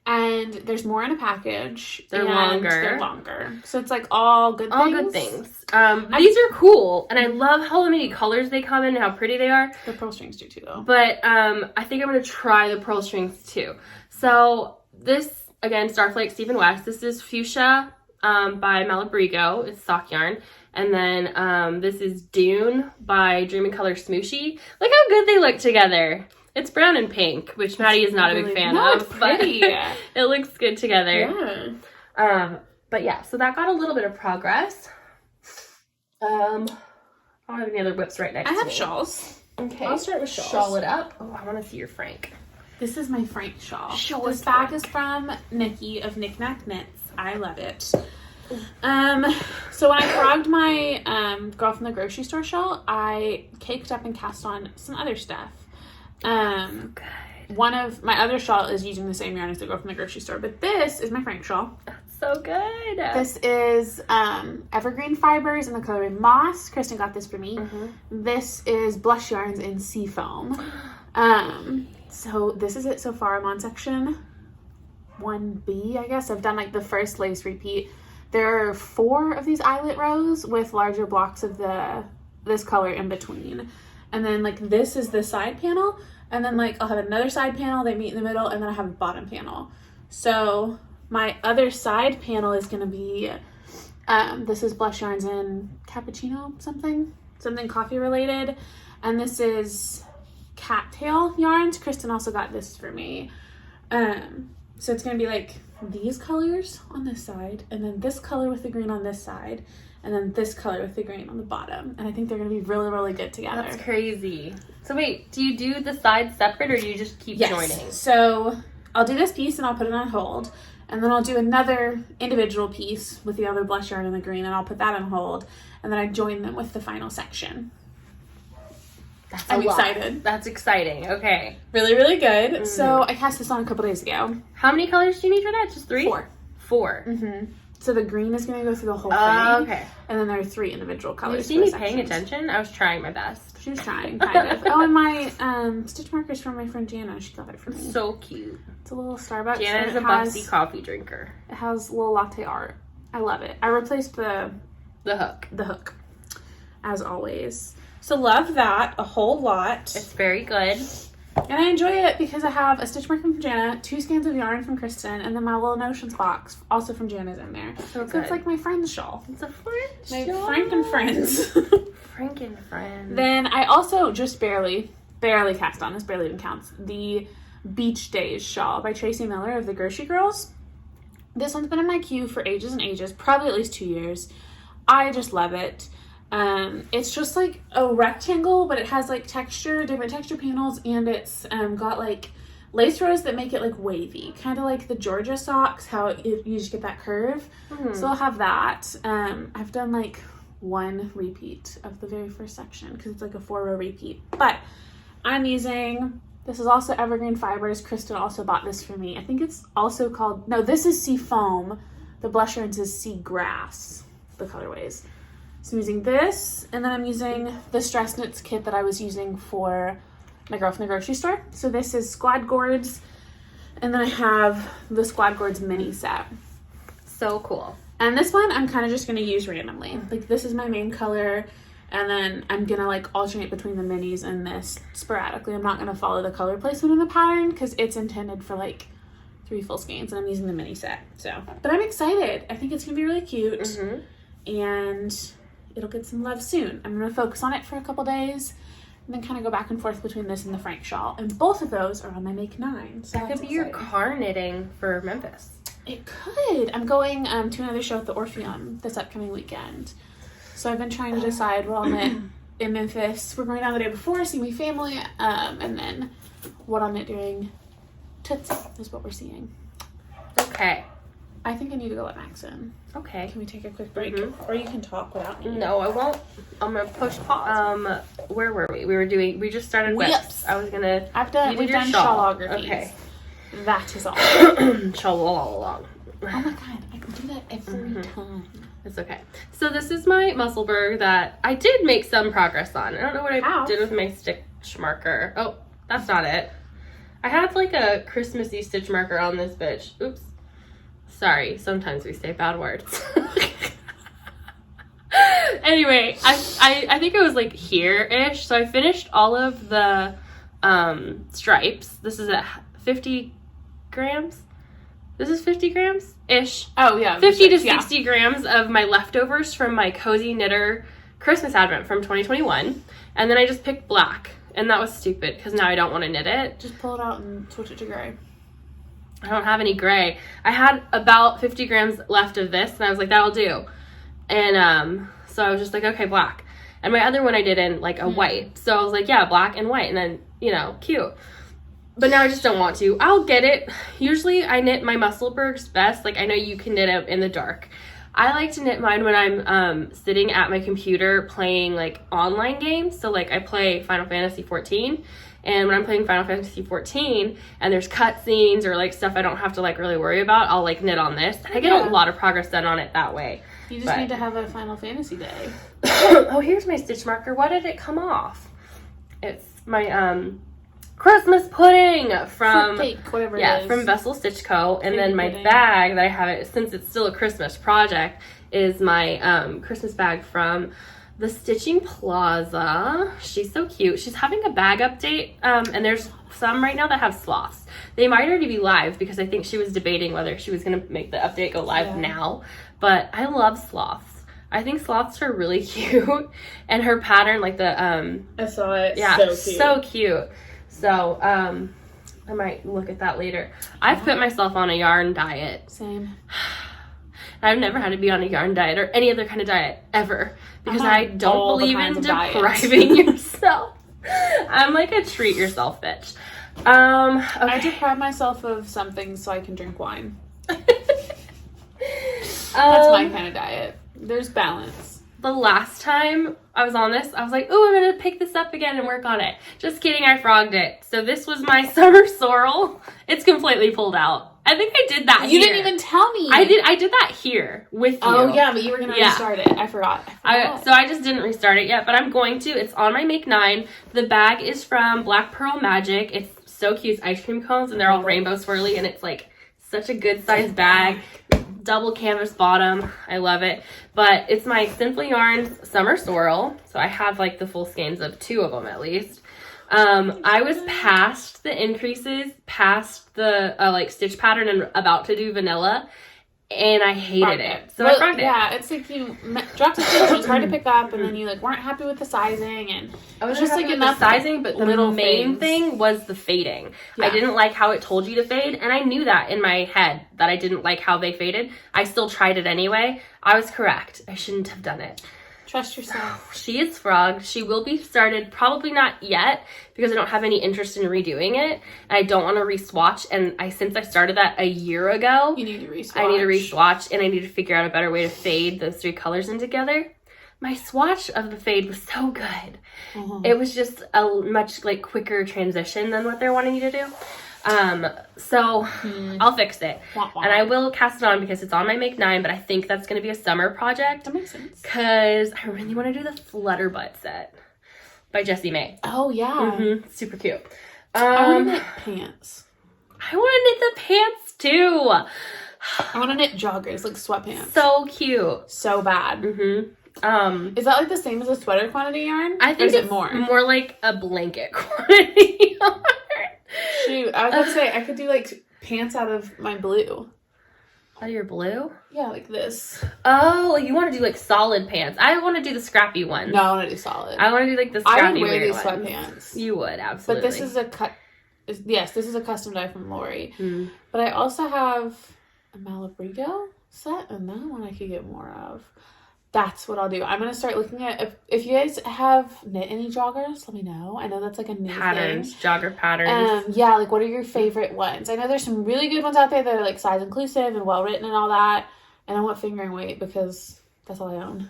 And there's more in a package. They're longer. So it's like all good things. These are cool. And I love how many colors they come in and how pretty they are. The pearl strings do too, though. But I think I'm going to try the pearl strings too. So this, again, Starflake Stephen West. This is Fuchsia by Malabrigo. It's sock yarn. And then this is Dune by Dream in Color Smooshy. Look how good they look together. It's brown and pink, which Maddie is not a big fan of. Pretty. But it looks good together. Yeah. But yeah, so that got a little bit of progress. I don't have any other whips right next to me. I have shawls. Okay. I'll start with shawls. Shawl it up. Oh, I want to see your Frank. This is my Frank shawl. This bag is from Nikki of Knick Knack Knits. I love it. So when I frogged my girl from the grocery store shawl, I caked up and cast on some other stuff. One of my other shawl is using the same yarn as the girl from the grocery store, but this is my Frank shawl. That's so good. This is evergreen fibers in the color moss. Christen got this for me. This is blush yarns in seafoam. So this is it so far. I'm on section 1B, I guess. I've done like the first lace repeat. There are 4 of these eyelet rows with larger blocks of this color in between. And then like this is the side panel. And then like I'll have another side panel, they meet in the middle, and then I have a bottom panel. So my other side panel is going to be, this is blush yarns in cappuccino something coffee related. And this is cattail yarns. Christen also got this for me. So it's going to be like these colors on this side, and then this color with the green on this side, and then this color with the green on the bottom. And I think they're going to be really, really good together. That's crazy. So wait, do you do the sides separate, or do you just keep joining? So I'll do this piece and I'll put it on hold. And then I'll do another individual piece with the other blush yarn and the green, and I'll put that on hold. And then I join them with the final section. I'm excited. That's exciting. Okay. Really, really good. Mm-hmm. So I cast this on a couple days ago. How many colors do you need for that? Just 3? 4. 4. Mm-hmm. So the green is going to go through the whole thing. Okay. And then there are 3 individual colors. You see me paying attention? I was trying my best. She was trying, kind of. Oh, and my stitch markers from my friend Jana. She got it for me. So cute. It's a little Starbucks. Jana is a Bugsy coffee drinker. It has little latte art. I love it. I replaced the hook, as always. So love that a whole lot. It's very good. And I enjoy it because I have a stitch marker from Jana, 2 skeins of yarn from Christen, and then my little notions box, also from Jana's in there. So it's like my friend's shawl. It's a friend's shawl. My Frank and Friends. Frank and Friends. Then I also just barely cast on, this barely even counts, the Beach Days shawl by Tracie Millar of the Grocery Girls. This one's been in my queue for ages and ages, probably at least 2 years. I just love it. It's just like a rectangle, but it has like different texture panels, and it's got like lace rows that make it like wavy, kind of like the Georgia socks, how you just get that curve. Mm-hmm. So I'll have that. I've done like 1 repeat of the very first section because it's like a 4-row repeat, but I'm using, this is also Evergreen Fibers. Christen also bought this for me. I think it's also called, no, this is Sea Foam. The blush yarns is Sea Grass, the colorways. So I'm using this, and then I'm using the Stress Knits kit that I was using for my girl from the grocery store. So this is Squad Gourds, and then I have the Squad Gourds mini set. So cool. And this one I'm kind of just going to use randomly. Like, this is my main color, and then I'm going to like alternate between the minis and this sporadically. I'm not going to follow the color placement in the pattern because it's intended for like 3 full skeins, and I'm using the mini set. So, but I'm excited. I think it's going to be really cute. Mm-hmm. And it'll get some love soon. I'm going to focus on it for a couple days and then kind of go back and forth between this and the Frank shawl. And both of those are on my Make 9. So that could be your car knitting for Memphis. It could. I'm going to another show at the Orpheum this upcoming weekend. So I've been trying to decide what I'll knit in Memphis. We're going down the day before, see my family, and then what I'll knit during Tootsie is what we're seeing. Okay. I think I need to go let Max in. Okay. Can we take a quick break? Mm-hmm. Or you can talk without me. No, I won't. I'm gonna push pause. Where were we? We just started whips. I was gonna. We've done shawlographies. Okay. That is all. Shawl-LaLa-Along. Oh my god, I can do that every time. It's okay. So this is my Musselburgh that I did make some progress on. I don't know what I did with my stitch marker. Oh, that's not it. I had like a Christmassy stitch marker on this bitch. Oops. Sorry, sometimes we say bad words. Anyway, I think it was like here-ish. So I finished all of the stripes. This is at 50 grams. This is 50 grams-ish. Oh, yeah. 50 to 60 grams of my leftovers from my Cozy Knitter Christmas Advent from 2021. And then I just picked black. And that was stupid because now I don't want to knit it. Just pull it out and switch it to gray. I don't have any gray. I had about 50 grams left of this, and I was like, that'll do. And so I was just like, okay, black. And my other one I did in like a white. So I was like, yeah, black and white, and then, you know, cute. But now I just don't want to. I'll get it. Usually I knit my Musselburghs best. Like, I know you can knit it in the dark. I like to knit mine when I'm sitting at my computer playing like online games. So like I play Final Fantasy 14. And when I'm playing Final Fantasy 14 and there's cutscenes or like stuff I don't have to like really worry about, I'll like knit on this. And I get a lot of progress done on it that way. You just need to have a Final Fantasy day. Oh, here's my stitch marker. Why did it come off? It's my Christmas pudding from Fruit cake, whatever it is. From Vessel Stitch Co. And then my bag that I have it since it's still a Christmas project is my Christmas bag from the Stitching Plaza. She's so cute. She's having a bag update, and there's some right now that have sloths. They might already be live because I think she was debating whether she was going to make the update go live now. But I love sloths. I think sloths are really cute, and her pattern, like the I saw it. Yeah, so cute. So I might look at that later. I've put myself on a yarn diet. Same. I've never had to be on a yarn diet or any other kind of diet ever because I don't believe in depriving yourself. I'm like a treat yourself bitch. Okay. I deprive myself of something so I can drink wine. That's my kind of diet. There's balance. The last time I was on this, I was like, oh, I'm going to pick this up again and work on it. Just kidding, I frogged it. So this was my summer sorrel. It's completely pulled out. I think I did that You didn't even tell me. I did that here with you. Oh, yeah, but you were going to restart it. I forgot. So I just didn't restart it yet, but I'm going to. It's on my Make 9. The bag is from Black Pearl Magic. It's so cute. It's ice cream cones, and they're all rainbow swirly, and it's like such a good sized bag. Double canvas bottom. I love it. But it's my Simply Yarns Summer Sorrel. So I have like the full skeins of 2 of them at least. I was past the increases, past the like stitch pattern and about to do vanilla. And I hated it. So I frogged it. Yeah, it's like you dropped a stitch, it was hard to pick up, and then you like weren't happy with the sizing, and I was just like enough sizing, but the main thing was the fading. Yeah. I didn't like how it told you to fade, and I knew that in my head that I didn't like how they faded. I still tried it anyway. I was correct. I shouldn't have done it. Trust yourself. She is frogged. She will be started, probably not yet, because I don't have any interest in redoing it. And I don't want to re-swatch. And since I started that a year ago, you need to re-swatch. I need to re-swatch, and I need to figure out a better way to fade those 3 colors in together. My swatch of the fade was so good. It was just a much like quicker transition than what they're wanting you to do. So I'll fix it. And I will cast it on because it's on my Make 9, but I think that's going to be a summer project. That makes sense. Because I really want to do the Flutterbutt set by Jessie May. Oh, yeah. Super cute. I want to knit pants. I want to knit the pants, too. I want to knit joggers, like sweatpants. So cute. So bad. Is that like the same as a sweater quantity yarn? I think it's more like a blanket quantity yarn. Shoot, I was going to say, I could do, like, pants out of my blue. Out of your blue? Yeah, like this. Oh, you want to do, like, solid pants. I want to do the scrappy ones. No, I want to do solid. I want to do, like, the scrappy I would wear these ones. sweatpants. You would, absolutely. But this is a this is a custom dye from Lori. But I also have a Malabrigo set, and that one I could get more of. That's what I'll do. I'm going to start looking at, if you guys have knit any joggers, let me know. I know that's like a new patterns, thing. jogger patterns. Yeah, like what are your favorite ones? I know there's some really good ones out there that are like size inclusive and well written and all that. And I want fingering weight because that's all I own.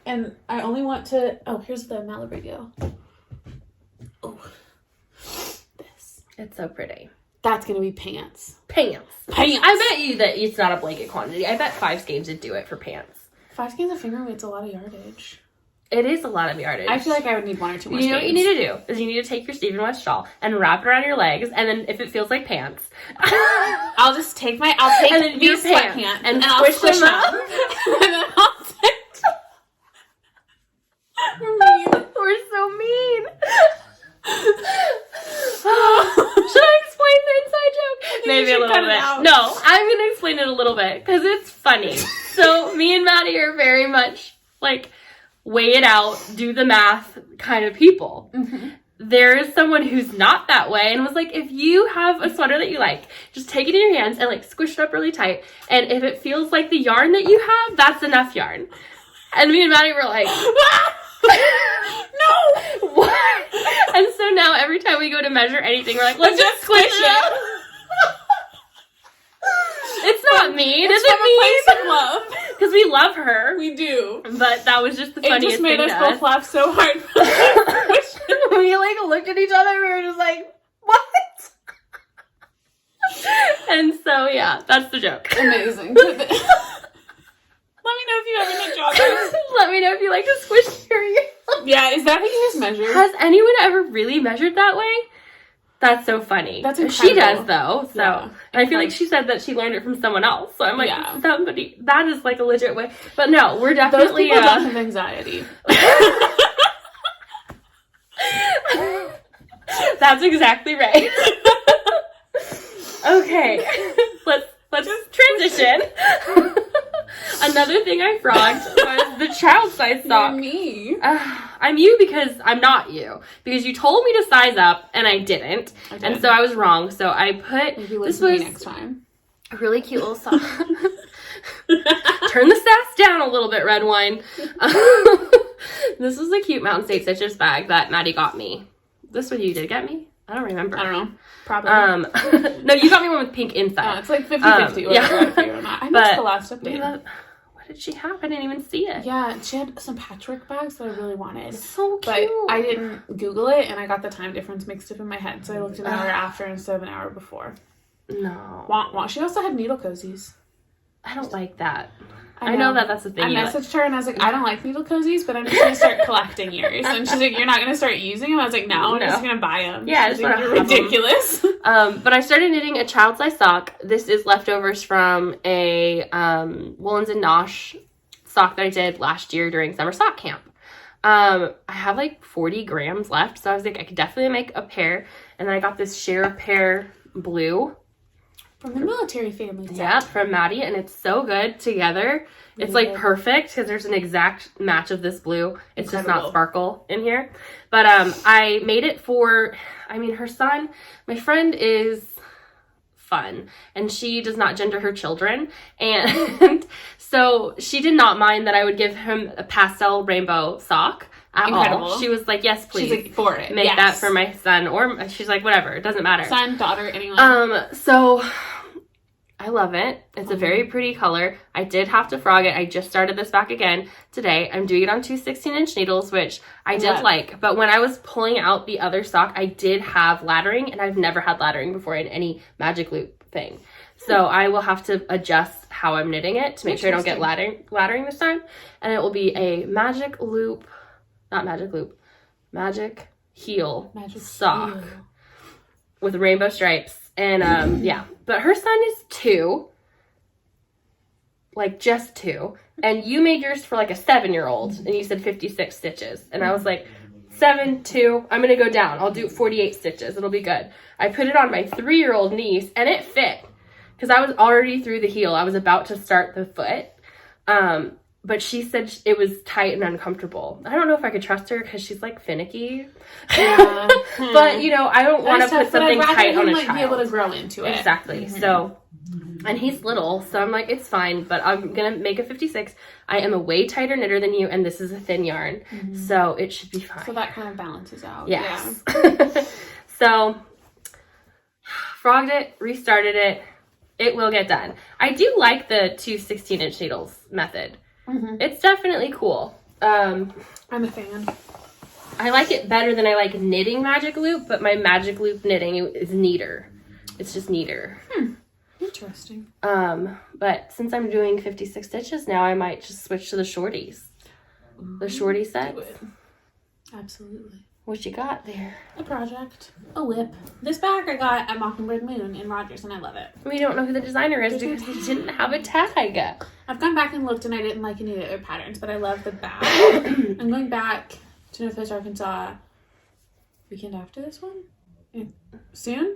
And I only want to, here's the Malabrigo. Oh, this. It's so pretty. That's going to be pants. Pants. I bet you that it's not a blanket quantity. I bet 5 skeins would do it for pants. 5 skeins of finger weight's a lot of yardage. It is a lot of yardage. I feel like I would need 1 or 2 more. You know what you need to do is you need to take your Stephen West shawl and wrap it around your legs, and then if it feels like pants, I'll take these sweatpants and I'll squish them up. And then I'll sit. We're so mean. Should I explain the inside joke? Maybe a little bit. No, I'm going to explain it a little bit because it's funny. So me and Maddie are very much like weigh it out, do the math kind of people. There is someone who's not that way and was like, if you have a sweater that you like, just take it in your hands and like squish it up really tight. And if it feels like the yarn that you have, that's enough yarn. And me and Maddie were like, no! What? And so now every time we go to measure anything, we're like, let's just squish it. It's not mean. It's from a place of love. Because we love her. We do. But that was just the funniest thing. It just made us both laugh so hard. We like looked at each other and we were just like, what? And so yeah, that's the joke. Amazing. Let me know if you ever knit joggers. Let me know if you like to squish your yarn. Yeah, is that how you guys measure? Has anyone ever really measured that way? That's so funny. That's incredible. She does though. So yeah, and I feel like she said that she learned it from someone else. So I'm like, somebody that is like a legit way. But no, we're definitely those people don't have anxiety. That's exactly right. Okay. Let's just transition. Another thing I frogged was the child size sock. You're me. I'm you because I'm not you. Because you told me to size up and I didn't. And so I was wrong. So I put this was next time. A really cute little sock. Turn the sass down a little bit, red wine. This was a cute Mountain State Stitches bag that Maddie got me. This one you did get me? I don't remember. I don't know. Probably. No, you got me one with pink inside. It's like 50-50 whether I got it or not. I missed the last update. What did she have? I didn't even see it. Yeah, she had some patchwork bags that I really wanted. So cute. But I didn't Google it, and I got the time difference mixed up in my head, so I looked an hour after instead of an hour before. No. She also had needle cozies. I don't like that. I know that's the thing. I messaged her and I was like, I don't like needle cozies, but I'm just going to start collecting yours. And she's like, you're not going to start using them? I was like, no, I'm just going to buy them. Yeah, I just want to you're ridiculous. But I started knitting a child size sock. This is leftovers from a Woolens and Nosh sock that I did last year during summer sock camp. I have like 40 grams left, so I was like, I could definitely make a pair. And then I got this share a pair blue. From the military family set. Yeah, from Maddie, and it's so good together. It's like perfect because there's an exact match of this blue. It's just not sparkle in here. But I made it for, her son, my friend is fun, and she does not gender her children. And so she did not mind that I would give him a pastel rainbow sock at all. She was like, yes, please. She's like, for it. Make that for my son. Or she's like, whatever, it doesn't matter. Son, daughter, anyone. So I love it. It's a very pretty color. I did have to frog it. I just started this back again today. I'm doing it on 2 16-inch needles, which I did like. But when I was pulling out the other sock, I did have laddering, and I've never had laddering before in any magic loop thing. So I will have to adjust how I'm knitting it to make sure I don't get laddering this time. And it will be a magic heel sock with rainbow stripes. And yeah, but her son is 2, like just 2, and you made yours for like a 7-year-old, and you said 56 stitches, and I was like, 7, 2, I'm gonna go down, I'll do 48 stitches, it'll be good. I put it on my 3-year-old niece, and it fit, because I was already through the heel. I was about to start the foot, but she said it was tight and uncomfortable. I don't know if I could trust her because she's like finicky. Yeah. But I don't want to put something tight on a child. Be able to grow into it. Exactly. So, and he's little, so I'm like, it's fine. But I'm gonna make a 56. I am a way tighter knitter than you, and this is a thin yarn, so it should be fine. So that kind of balances out. Yes. Yeah. So, frogged it, restarted it. It will get done. I do like the 2 16-inch needles method. It's definitely cool. I'm a fan. I like it better than I like knitting magic loop, but my magic loop knitting is neater. It's just neater. Interesting. But since I'm doing 56 stitches now, I might just switch to the shorties. The shorty sets. Absolutely. What you got there? A project. A whip. This bag I got at Mockingbird Moon in Rogers, and I love it. We don't know who the designer is because they didn't have a tag. I've gone back and looked, and I didn't like any of the other patterns, but I love the bag. I'm going back to Northwest Arkansas weekend after this one. Soon?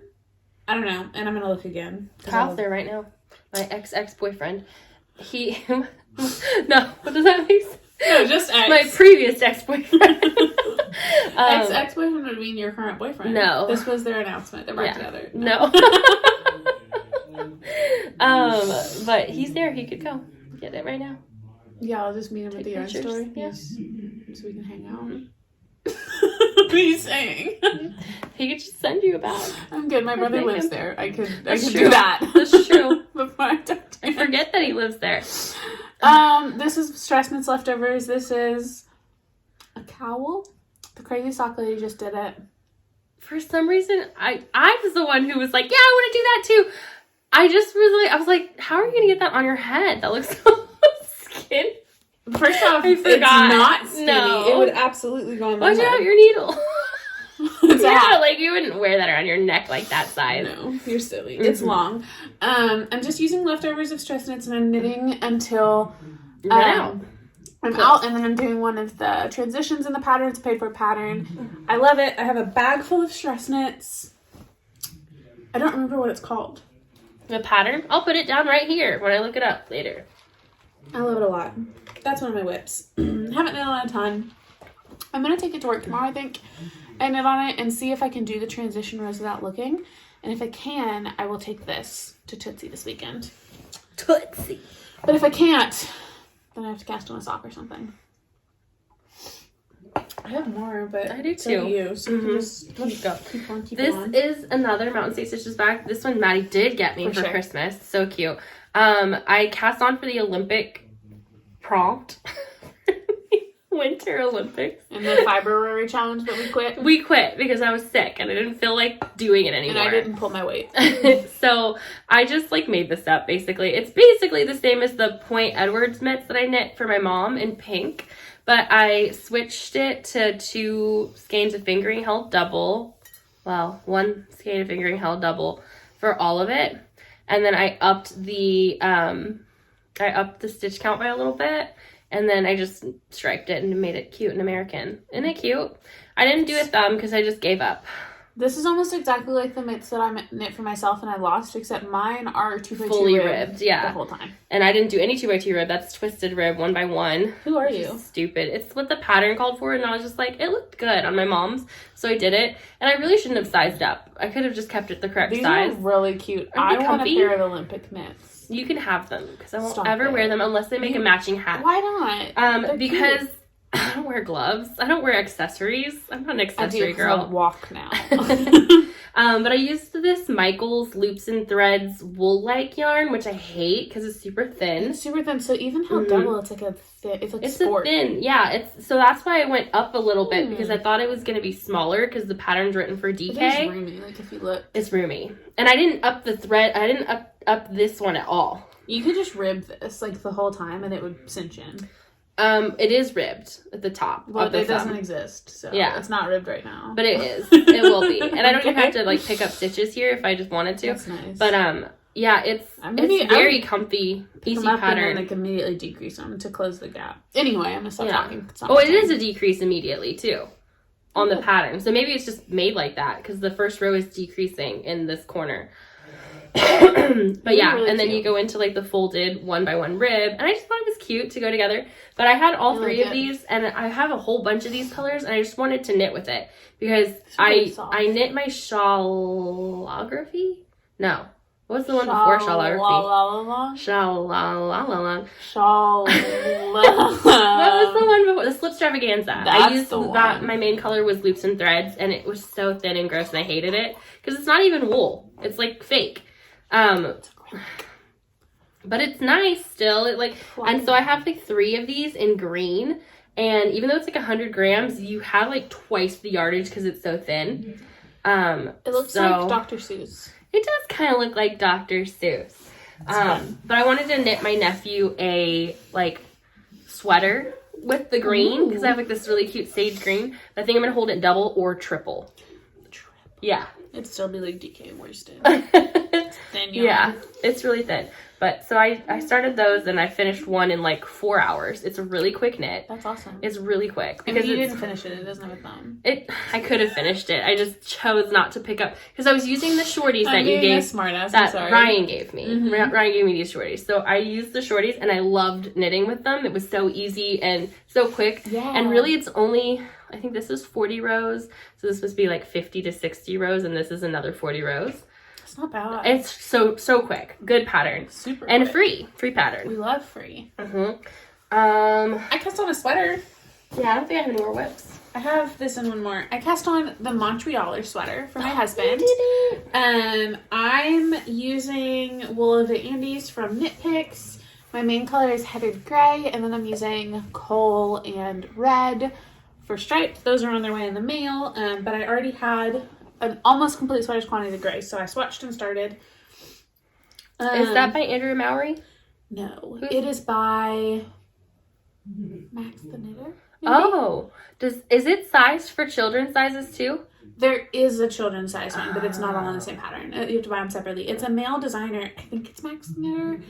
I don't know, and I'm going to look again. Cowl's there right now. My ex-boyfriend. He... No, what does that mean? No, just ex. My previous ex-boyfriend. Ex-boyfriend would mean your current boyfriend. No. This was their announcement. They're back together. No. But he's there. He could go get it right now. Yeah, I'll just meet him at the yarn store. Yeah. So we can hang out. What are you saying? He could just send you a bag. I'm good. My brother lives there. I could do that. That's true. Before I talk to him. I forget that he lives there. This is Stress Knits Leftovers. This is a cowl. The crazy sock lady just did it. For some reason, I was the one who was like, yeah, I want to do that too. I was like, how are you going to get that on your head? That looks so skinny. First off, it's not skinny. No. It would absolutely go on my head. Watch out your needle. Yeah, like you wouldn't wear that around your neck like that size. No, you're silly. It's long. I'm just using leftovers of Stress Knits, and I'm knitting until I'm out, and then I'm doing one of the transitions in the pattern. It's a paid for pattern. I love it. I have a bag full of Stress Knits. I don't remember what it's called. The pattern? I'll put it down right here when I look it up later. I love it a lot. That's one of my whips. Haven't knit on a ton. I'm going to take it to work tomorrow, I think, and knit on it and see if I can do the transition rows without looking. And if I can, I will take this to Tootsie this weekend. Tootsie. But if I can't, then I have to cast on a sock or something. I have more, but I do so do too. you. So you can just keep on. This is another Mountain State Stitches bag. This one Maddie did get me for sure. Christmas. So cute. I cast on for the Olympic prompt. Winter Olympics. And the February challenge, but we quit. We quit because I was sick and I didn't feel like doing it anymore. And I didn't pull my weight. So I just like made this up basically. It's basically the same as the Point Edwards mitts that I knit for my mom in pink. But I switched it to 2 skeins of fingering held double. Well, 1 skein of fingering held double for all of it. And then I upped the stitch count by a little bit. And then I just striped it and made it cute and American. Isn't it cute? I didn't do a thumb because I just gave up. This is almost exactly like the mitts that I knit for myself and I lost, except mine are 2x2 fully ribbed, yeah. The whole time. And I didn't do any 2x2 rib. That's twisted rib 1x1. Who are you? Stupid. It's what the pattern called for, and I was just like, it looked good on my mom's, so I did it. And I really shouldn't have sized up. I could have just kept it the correct size. These are really cute. Aren't they I want a comfy? pair of Olympic mitts. You can have them because I won't Stop ever it. wear them unless they make a matching hat. Why not? Because cute. I don't wear gloves. I don't wear accessories. I'm not an accessory girl. I walk now. But I used this Michaels Loops and Threads wool-like yarn, which I hate because it's super thin. It's super thin. So even held double, it's like It's sport. a thin, yeah. So that's why I went up a little bit because I thought it was gonna be smaller because the pattern's written for DK. It's roomy. Like if you look, it's roomy, and I didn't up the thread. I didn't up this one at all. You could just rib this like the whole time, and it would cinch in. It is ribbed at the top. Well, it doesn't exist, so yeah, it's not ribbed right now. But it is. It will be, and I don't even have to like pick up stitches here if I just wanted to. That's nice. But yeah, it's very comfy, easy pattern. And then like immediately decrease them to close the gap. Anyway, I'm gonna stop talking. Oh, it is a decrease immediately too, on the pattern. So maybe it's just made like that because the first row is decreasing in this corner. But yeah, really and then you go into like the folded 1x1 rib, and I just thought it was cute to go together. But I had all 3 of these, and I have a whole bunch of these colors, and I just wanted to knit with it because I knit my shawlography. No, what was the one before shawlography? Shawl-LaLa-Along. Shawl-LaLa-Along. What was the one before? The Slipstravaganza. I used that. My main color was Loops and Threads, and it was so thin and gross, and I hated it because it's not even wool. It's like fake. But it's nice still. And so I have like 3 of these in green, and even though it's like 100 grams, you have like twice the yardage because it's so thin. It looks like Dr. Seuss. It does kind of look like Dr. Seuss. But I wanted to knit my nephew a like sweater with the green because I have like this really cute sage green. But I think I'm gonna hold it double or triple. Yeah. It'd still be like DK worsted. Thin yarn. Yeah, it's really thin. But so I started those and I finished one in like 4 hours. It's a really quick knit. That's awesome. It's really quick because you didn't finish it. It doesn't have a thumb. I could have finished it. I just chose not to pick up because I was using the shorties that you gave. Smartass. That Ryan gave me. Mm-hmm. Ryan gave me these shorties. So I used the shorties and I loved knitting with them. It was so easy and so quick. Yeah. And really, it's only. I think this is 40 rows. So this must be like 50 to 60 rows, and this is another 40 rows. It's not bad. It's so quick. Good pattern. Super and quick. Free pattern. We love free. Mm-hmm. I cast on a sweater. Yeah, I don't think I have any more whips. I have this and one more. I cast on the Montrealer sweater for my husband. I'm using Wool of the Andes from Knit Picks. My main color is headed gray, and then I'm using coal and red for stripes. Those are on their way in the mail, but I already had an almost complete sweater's quantity of gray, so I swatched and started. Is that by Andrew Mowry? No, it is by Max the Knitter. Maybe? Oh, is it sized for children's sizes too? There is a children's size one, but it's not all in the same pattern. You have to buy them separately. It's a male designer. I think it's Max the Knitter.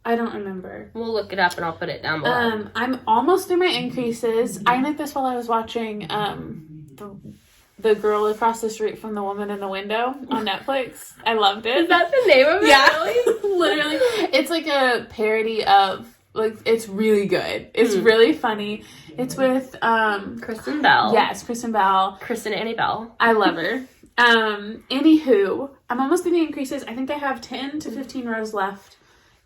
I don't remember. We'll look it up and I'll put it down below. I'm almost through my increases. I knit this while I was watching the girl across the street from the woman in the window on Netflix. I loved it. Is that the name of it? Yeah, literally. It's like a parody of it's really good. It's really funny. It's with Kristen Bell. Yes, Kristen Bell. Kristen Annie Bell. I love her. Anywho, I'm almost through the increases. I think I have 10 to 15 rows left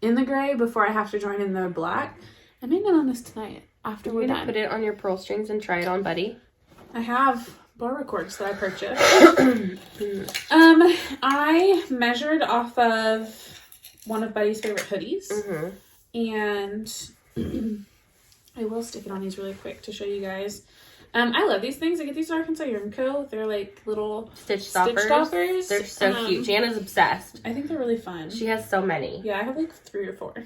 in the gray before I have to join in the black. I may knit on this tonight after we're done. Put it on your pearl strings and try it on Buddy. I have barber cords that I purchased. I measured off of one of Buddy's favorite hoodies. And I will stick it on these really quick to show you guys. I love these things. I get these at Arkansas Yarn Co. They're like little stitch stoppers. They're so cute. Jana's obsessed. I think they're really fun. She has so many. Yeah, I have like 3 or 4.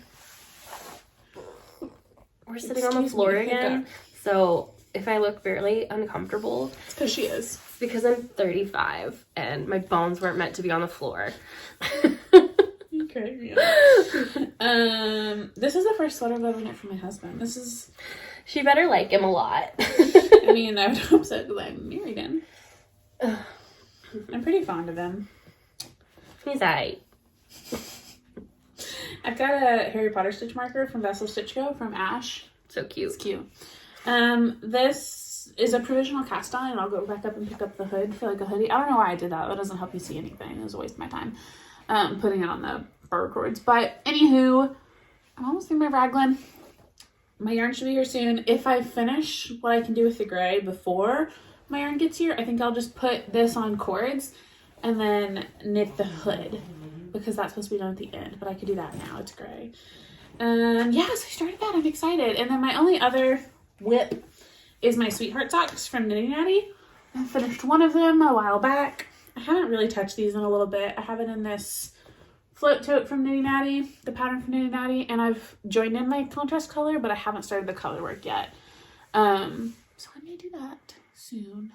We're sitting on the floor again. So if I look fairly uncomfortable, it's because she is. It's because I'm 35 and my bones weren't meant to be on the floor. Okay. Yeah. This is the first sweater I've ever knit for my husband. She better like him a lot. I mean, I would hope so because I married him. I'm pretty fond of him. He's alright. I've got a Harry Potter stitch marker from Vessel Stitch Co. from Ash. So cute. It's cute. This is a provisional cast on, and I'll go back up and pick up the hood for like a hoodie. I don't know why I did that. That doesn't help you see anything. It was a waste of my time putting it on the barber cords. But anywho, I'm almost through my raglan. My yarn should be here soon. If I finish what I can do with the gray before my yarn gets here, I think I'll just put this on cords and then knit the hood, because that's supposed to be done at the end, but I could do that now. It's gray. Yeah, so I started that. I'm excited. And then my only other whip is my Sweetheart Socks from Natty. I finished one of them a while back. I haven't really touched these in a little bit. I have it in this float tote from Natty, the pattern from Natty, and I've joined in my contrast color, but I haven't started the color work yet. So I may do that soon.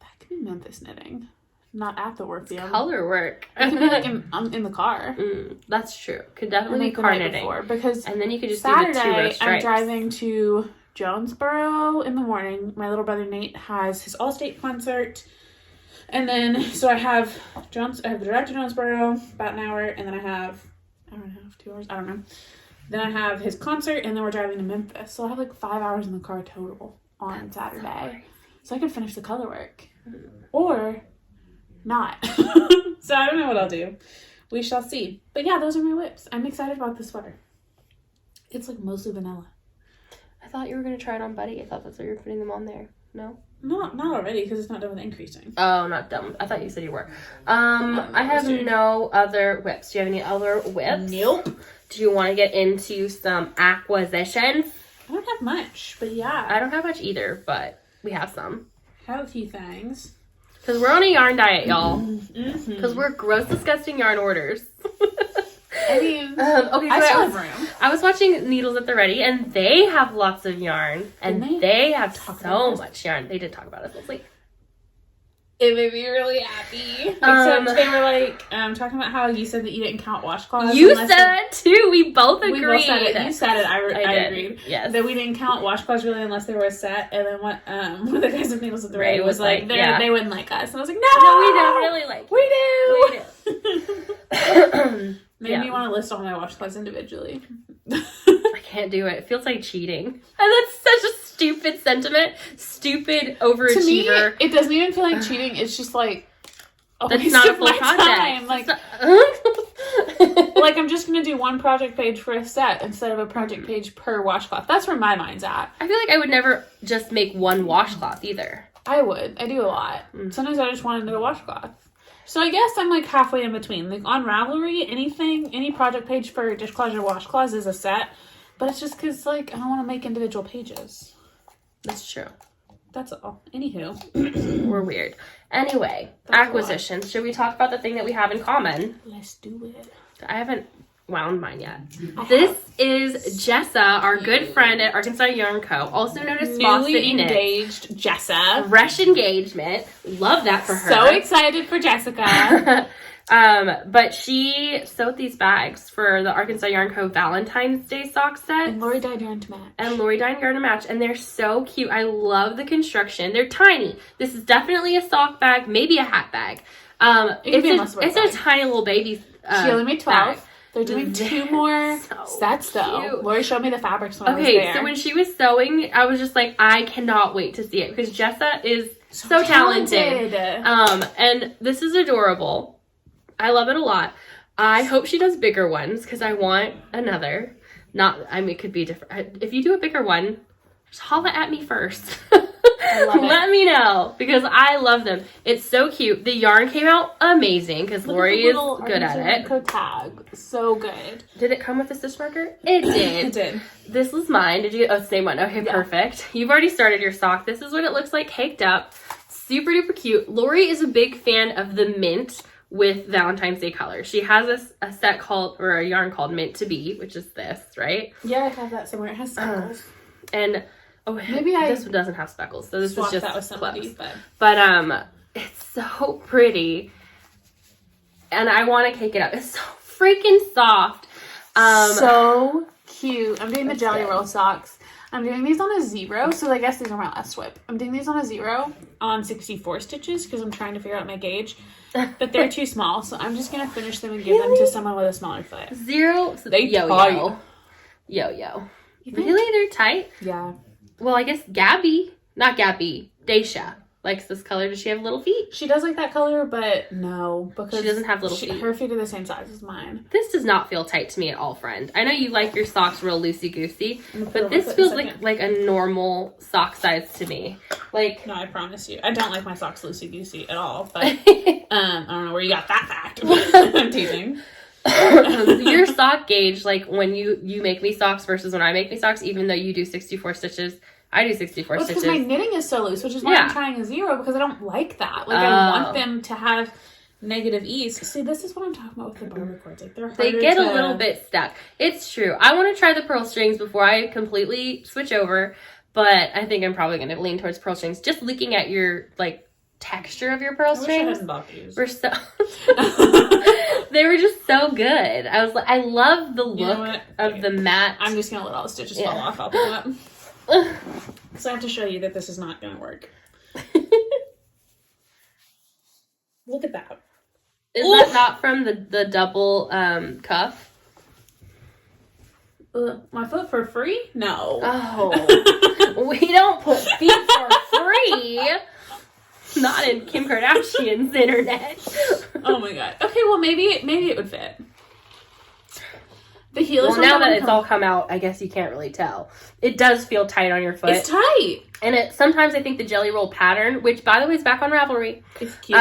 That could be Memphis knitting. Not at the work. Color work. In the car. That's true. Could definitely be car knitting. Because and then you could just Saturday, do the 2 row stripes. I'm driving to Jonesboro in the morning. My little brother Nate has his All-State concert. And then, so I have the drive to Jonesboro, about an hour, and then I have, hour and a half, 2 hours, I don't know. Then I have his concert, and then we're driving to Memphis. So I have like 5 hours in the car total on Saturday. So I can finish the color work. Or not. So I don't know what I'll do. We shall see. But yeah, those are my whips. I'm excited about this sweater. It's like mostly vanilla. I thought you were going to try it on Buddy. I thought that's why you were putting them on there. No? Not already, because it's not done with increasing. Oh, not done. I thought you said you were. I have no other whips. Do you have any other whips? Nope. Do you want to get into some acquisitions? I don't have much, but yeah. I don't have much either, but we have some. I have a few things. Because we're on a yarn diet, y'all. Because we're gross, disgusting yarn orders. I mean, okay, so I still have room. I was watching Needles at the Ready, and they have lots of yarn. And they have so much yarn. They did talk about us. I was like, it made me really happy. Except they were like, talking about how you said that you didn't count washcloths. You said it too. We both agreed. We both said it. You said it. I agreed. Yes. That we didn't count washcloths really unless they were a set. And then one of the guys with Needles at the Ready was like, they wouldn't like us. And I was like, no, we definitely like we do. Made me want to list all my washcloths individually. I can't do it. It feels like cheating. And that's such a stupid sentiment. Stupid overachiever. To me, it doesn't even feel like cheating. It's just like that's not a full project. Like, like I'm just gonna do one project page for a set instead of a project page per washcloth. That's where my mind's at. I feel like I would never just make one washcloth either. I would. I do a lot. Sometimes I just want to knit a washcloth. So I guess I'm like halfway in between. Like on Ravelry, any project page for dishcloths or washcloths is a set. But it's just because like I don't want to make individual pages. That's true. That's all. Anywho. We're weird. Anyway, acquisitions. Should we talk about the thing that we have in common? Let's do it. I haven't wound mine yet. This is Jessa, our good friend at Arkansas Yarn Co., also known as Small City Knits. Newly engaged Jessa. Fresh engagement. Love that for her. So excited for Jessica. But she sewed these bags for the Arkansas Yarn Co. Valentine's Day sock set. And Lori dyed yarn to match. Yarn to match. And they're so cute. I love the construction. They're tiny. This is definitely a sock bag, maybe a hat bag. It's a tiny little baby she only made 12. bag. They're doing 2 more sets though. Cute. Lori showed me the fabrics when I was there. So when she was sewing, I was just like, I cannot wait to see it because Jessa is so talented. And this is adorable. I love it a lot. I hope she does bigger ones because I want another. It could be different. If you do a bigger one, just holla at me first. I love it. Let me know, because I love them. It's so cute. The yarn came out amazing, because Lori is good at it. Tag. So good. Did it come with a stitch marker? It did. It did. This was mine. Did you? Oh, same one. Okay, perfect. You've already started your sock. This is what it looks like caked up. Super duper cute. Lori is a big fan of the mint with Valentine's Day color. She has a set called, or a yarn called Mint to Be, which is this, right? Yeah, I have that somewhere. It has speckles. And maybe this one doesn't have speckles, so this is just that with somebody, close. But it's so pretty, and I want to cake it up. It's so freaking soft. So cute. I'm doing the Jelly Roll socks. I'm doing these on a 0, so I guess these are my last whip. I'm doing these on a 0 on 64 stitches because I'm trying to figure out my gauge. But they're too small, so I'm just going to finish them and give them to someone with a smaller foot. 0? So they yo-yo. Really? They're tight? Yeah. Well, I guess Daisha likes this color. Does she have little feet? She does like that color, but no, because she doesn't have little feet. Her feet are the same size as mine. This does not feel tight to me at all, friend. I know you like your socks real loosey-goosey, but this feels like a normal sock size to me. Like, no, I promise you. I don't like my socks loosey-goosey at all, but I don't know where you got that fact. I'm teasing. Your sock gauge, like when you make me socks versus when I make me socks, even though you do 64 stitches, I do 64 stitches. Because my knitting is so loose, which is why I'm trying a 0, because I don't like that. Like, I want them to have negative ease. See, this is what I'm talking about with the barber cords. Like, they get a little bit stuck. It's true. I want to try the pearl strings before I completely switch over, but I think I'm probably going to lean towards pearl strings. Just looking at your, like, texture of your pearl strings. Were so they were just so good. I was like, I love the look of the matte. I'm just gonna let all the stitches fall off. I'll pull up. So I have to show you that this is not gonna work. Look at that. Is that not from the double cuff? My foot for free? No. Oh, we don't put feet for free. Not in Kim Kardashian's internet. Oh my god. Okay, well maybe it would fit. The heel is now that it's all come out, I guess you can't really tell. It does feel tight on your foot. It's tight. And sometimes I think the jelly roll pattern, which by the way is back on Ravelry, it's cute.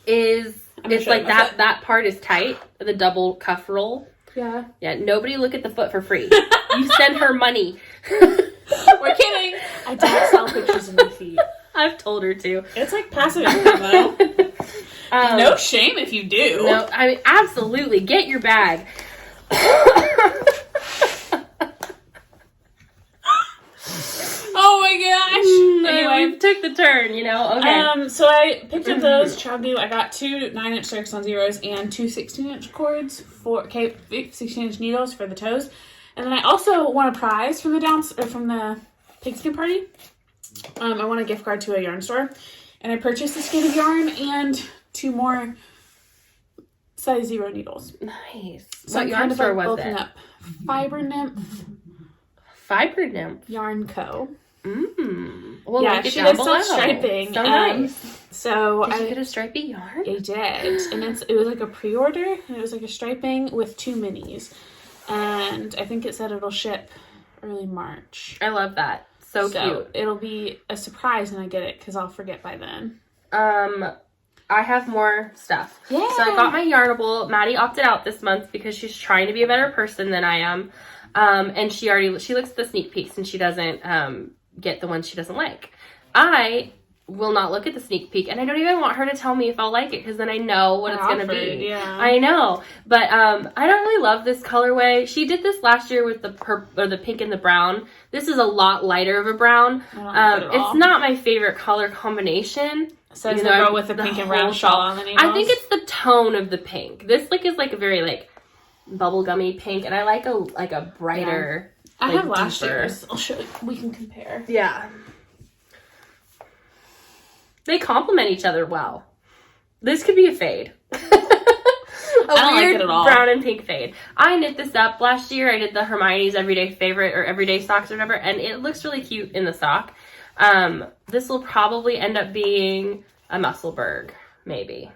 It's like that part is tight, the double cuff roll. Yeah. Yeah, nobody look at the foot for free. You send her money. We're kidding. I don't sell pictures of my feet. I've told her to. It's like passive income though. No shame if you do. No, I mean, absolutely. Get your bag. Oh my gosh. Anyway, we took the turn, Okay. So I picked up those Chagdu. I got 2 9-inch circs on 0s and 2 16-inch cords for 16-inch needles for the toes. And then I also won a prize from the pigskin party. I won a gift card to a yarn store, and I purchased this kit of yarn and 2 more size 0 needles. Nice. So what yarn store was it? Up. Fiber Nymph Yarn Co. Well, yeah, she does sell striping. So nice. So did you get a stripy yarn? I did, and it was like a pre-order, and it was like a striping with 2 minis, and I think it said it'll ship early March. I love that. So cute. It'll be a surprise when I get it, because I'll forget by then. I have more stuff. Yeah. So I got my Yarnable. Maddie opted out this month because she's trying to be a better person than I am. And she looks at the sneak peeks and she doesn't get the ones she doesn't like. I will not look at the sneak peek, and I don't even want her to tell me if I'll like it, because then I know what it's going to be. Yeah. I know. But I don't really love this colorway. She did this last year with the pink and the brown. This is a lot lighter of a brown. I don't like it at all. It's not my favorite color combination. Says the girl with the pink and brown shawl on the needles. I think it's the tone of the pink. This is like a very bubblegummy pink, and I like a brighter. Yeah. I have last year's. I'll show you. We can compare. Yeah. They complement each other well. This could be a fade. I don't like it at all. Brown and pink fade. I knit this up last year. I did the Hermione's Everyday Favorite or Everyday Socks or whatever, and it looks really cute in the sock. This will probably end up being a Musselburgh, maybe.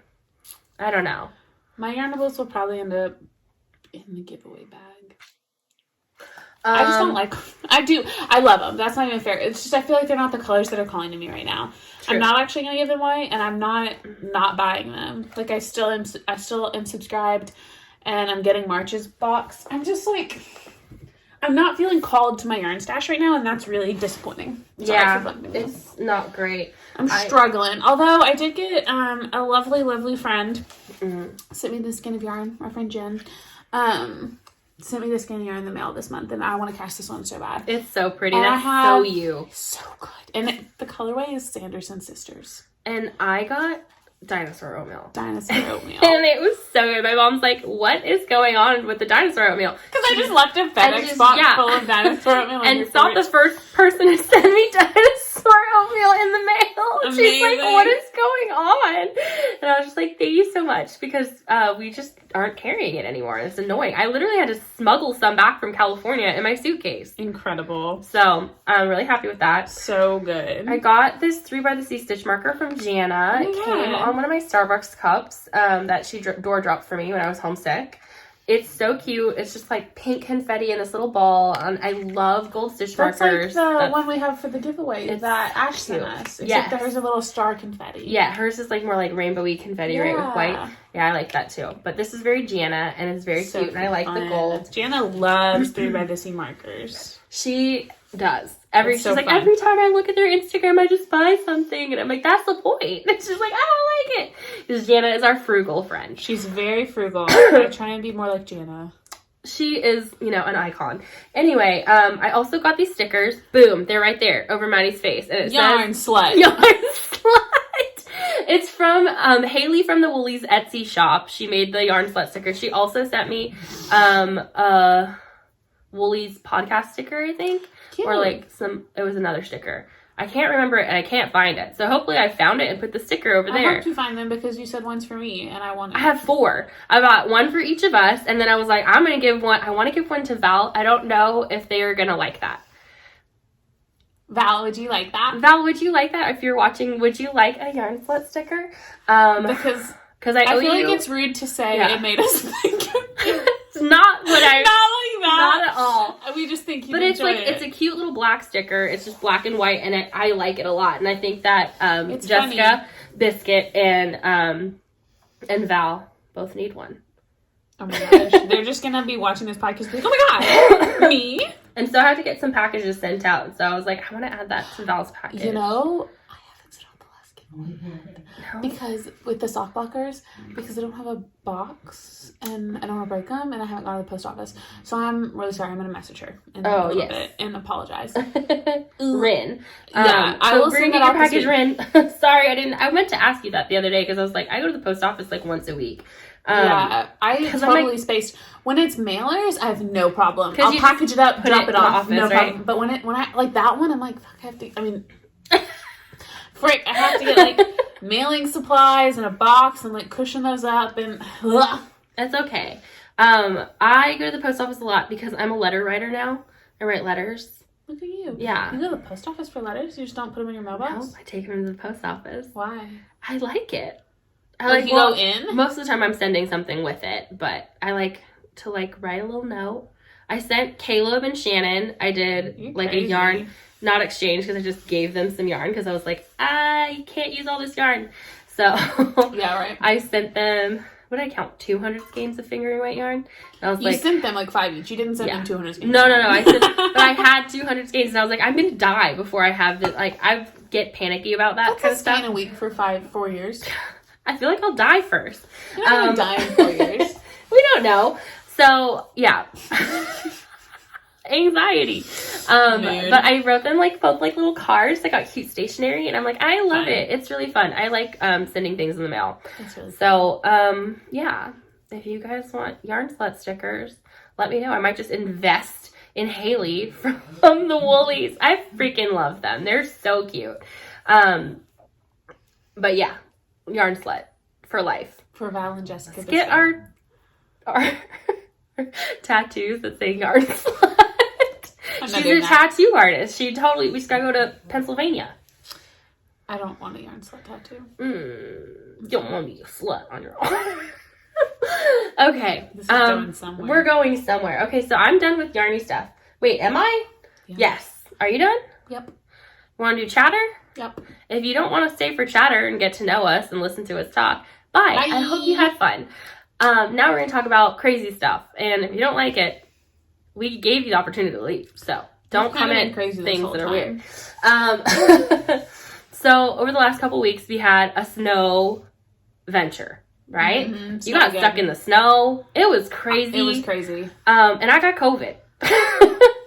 I don't know. My Yarnables will probably end up in the giveaway bag. I just don't like them. I love them. That's not even fair. It's just I feel like they're not the colors that are calling to me right now. True. I'm not actually going to give them away, and I'm not buying them. Like, I still am subscribed, and I'm getting March's box. I'm just like, I'm not feeling called to my yarn stash right now, and that's really disappointing. Yeah, it's not great. I'm struggling. Although I did get a lovely friend sent me the skein of yarn. My friend Jen sent me the skein of yarn in the mail this month, and I want to cast this one so bad. It's so pretty. That's so you. So good. And the colorway is Sanderson Sisters. And I got dinosaur oatmeal. And it was so good. My mom's like, what is going on with the dinosaur oatmeal? Because I just left a FedEx box full of dinosaur oatmeal. And it's not the first person to send me dinosaur oatmeal in the mail. Amazing. She's like, what is going on? And I was just like, thank you so much, because we just aren't carrying it anymore. It's annoying. I literally had to smuggle some back from California in my suitcase. Incredible. So I'm really happy with that. So good. I got this 3x3 stitch marker from Jana. It came on one of my Starbucks cups that she door dropped for me when I was homesick. It's so cute. It's just like pink confetti in this little ball. I love gold stitch markers. That's like the one we have for the giveaway that Ash sent us. Except hers a little star confetti. Yeah, hers is like more like rainbowy confetti, right, with white. Yeah, I like that too. But this is very Jana, and it's very cute, and I like the gold. Jana loves 3x3 markers. She does. She's like, every time I look at their Instagram, I just buy something. And I'm like, that's the point. And she's like, I don't like it. Because Jana is our frugal friend. She's very frugal. I try and be more like Jana. She is, an icon. Anyway, I also got these stickers. Boom. They're right there over Maddie's face. And it Yarn says, Slut. Yarn Slut. It's from Haley from the Woolies Etsy shop. She made the Yarn Slut sticker. She also sent me Woolies podcast sticker, I think. Cute. Or like it was another sticker. I can't remember it, and I can't find it. So hopefully I found it and put the sticker over there. I hope you find them, because you said one's for me, and I want it. I have 4. I got one for each of us, and then I was like, I want to give one to Val. I don't know if they are going to like that. Val, would you like that? Val, would you like that? If you're watching, would you like a Yarn Slut sticker? Because I feel like it's rude to say it made us think. It's not what I... Not like that. Not at all. We just think you But it's like, it's a cute little black sticker. It's just black and white, and I like it a lot. And I think that Jessica, funny. Biscuit, and Val both need one. Oh my gosh. They're just going to be watching this podcast like, oh my god, me? And so I have to get some packages sent out. So I was like, I want to add that to Val's package. I haven't sent out the last giveaway yet. No. Because with the sock blockers, because I don't have a box, and I don't want to break them, and I haven't gone to the post office. So I'm really sorry. I'm going to message her in a little bit and apologize. Rin. I will send your package, Rin. Sorry, I meant to ask you that the other day, because I was like, I go to the post office like once a week. I totally spaced. When it's mailers, I have no problem. I'll package it up, drop it off, office, no problem. Right? But when I like that one, I'm like, fuck, I have to. I mean, frick, I have to get like mailing supplies and a box and like cushion those up, and that's okay. I go to the post office a lot because I'm a letter writer now. I write letters. Look at you. Yeah. You go to the post office for letters? You just don't put them in your mailbox? No, I take them to the post office. Why? I like it. You go in? Most of the time I'm sending something with it, but I like to write a little note. I sent Caleb and Shannon, I did a yarn, not exchange, because I just gave them some yarn, because I was like, I can't use all this yarn. So yeah, right. I sent them, what did I count, 200 skeins of fingering weight yarn? And I was you sent them 5 each. You didn't send them 200 skeins. No. But I had 200 skeins, and I was like, I'm going to die before I have this. I get panicky about that kind of stuff. That's a week for 4 years. I feel like I'll die first. You're not gonna die in 4 years. We don't know. So, yeah. Anxiety. But I wrote them both little cards that got cute stationery, and I'm like, I love it. It's really fun. I like sending things in the mail. That's really fun. Yeah. If you guys want Yarn Slut stickers, let me know. I might just invest in Haley from the Woolies. I freaking love them. They're so cute. But yeah. Yarn Slut for life. For Val and Jessica. Let's get our tattoos that say Yarn Slut. She's a tattoo artist. We just gotta go to Pennsylvania. I don't want a Yarn Slut tattoo. You don't want to be a slut on your arm. Okay. This is going somewhere. We're going somewhere. Okay, so I'm done with yarny stuff. Wait, am I? Yeah. Yes. Are you done? Yep. Want to do chatter? Yep. If you don't want to stay for chatter and get to know us and listen to us talk, bye. I hope you had fun. Now we're going to talk about crazy stuff. And if you don't like it, we gave you the opportunity to leave. So don't comment things that are weird. So over the last couple weeks, we had a snow venture, right? Mm-hmm. You got stuck in the snow. It was crazy. It was crazy. And I got COVID.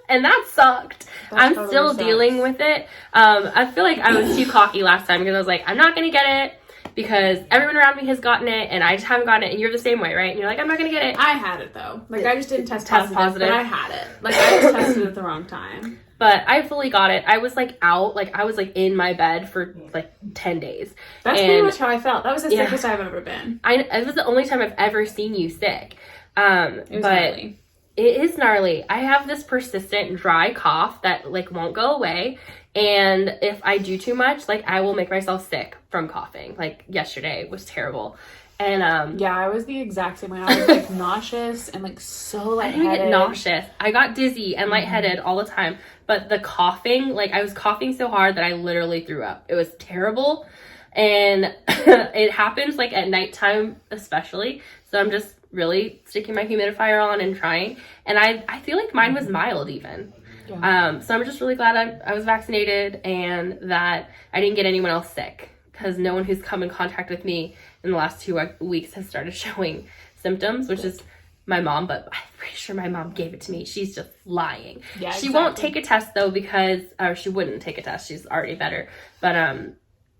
And that sucked. I'm still dealing with it. I feel like I was too cocky last time because I was like, I'm not going to get it because everyone around me has gotten it and I just haven't gotten it. And you're the same way, right? And you're like, I'm not going to get it. I had it though. Like I just didn't test positive, but I had it. Like I just tested it at the wrong time. But I fully got it. I was like out, like I was like in my bed for like 10 days. That's pretty much how I felt. That was the sickest I've ever been. It was the only time I've ever seen you sick. It was gnarly. It is gnarly. I have this persistent dry cough that like won't go away. And if I do too much, like I will make myself sick from coughing. Like yesterday was terrible. And yeah, I was the exact same way. I was like nauseous and like so lightheaded. I didn't get nauseous. I got dizzy and lightheaded all the time. But the coughing, like I was coughing so hard that I literally threw up. It was terrible. And it happens like at nighttime especially. So I'm just really sticking my humidifier on and trying. And I feel like mine was mild even. Yeah. So I'm just really glad I was vaccinated and that I didn't get anyone else sick. Because no one who's come in contact with me in the last 2 weeks has started showing symptoms, which is my mom, but I'm pretty sure my mom gave it to me. She's just lying. Yeah, she won't take a test though because, or she wouldn't take a test. She's already better. But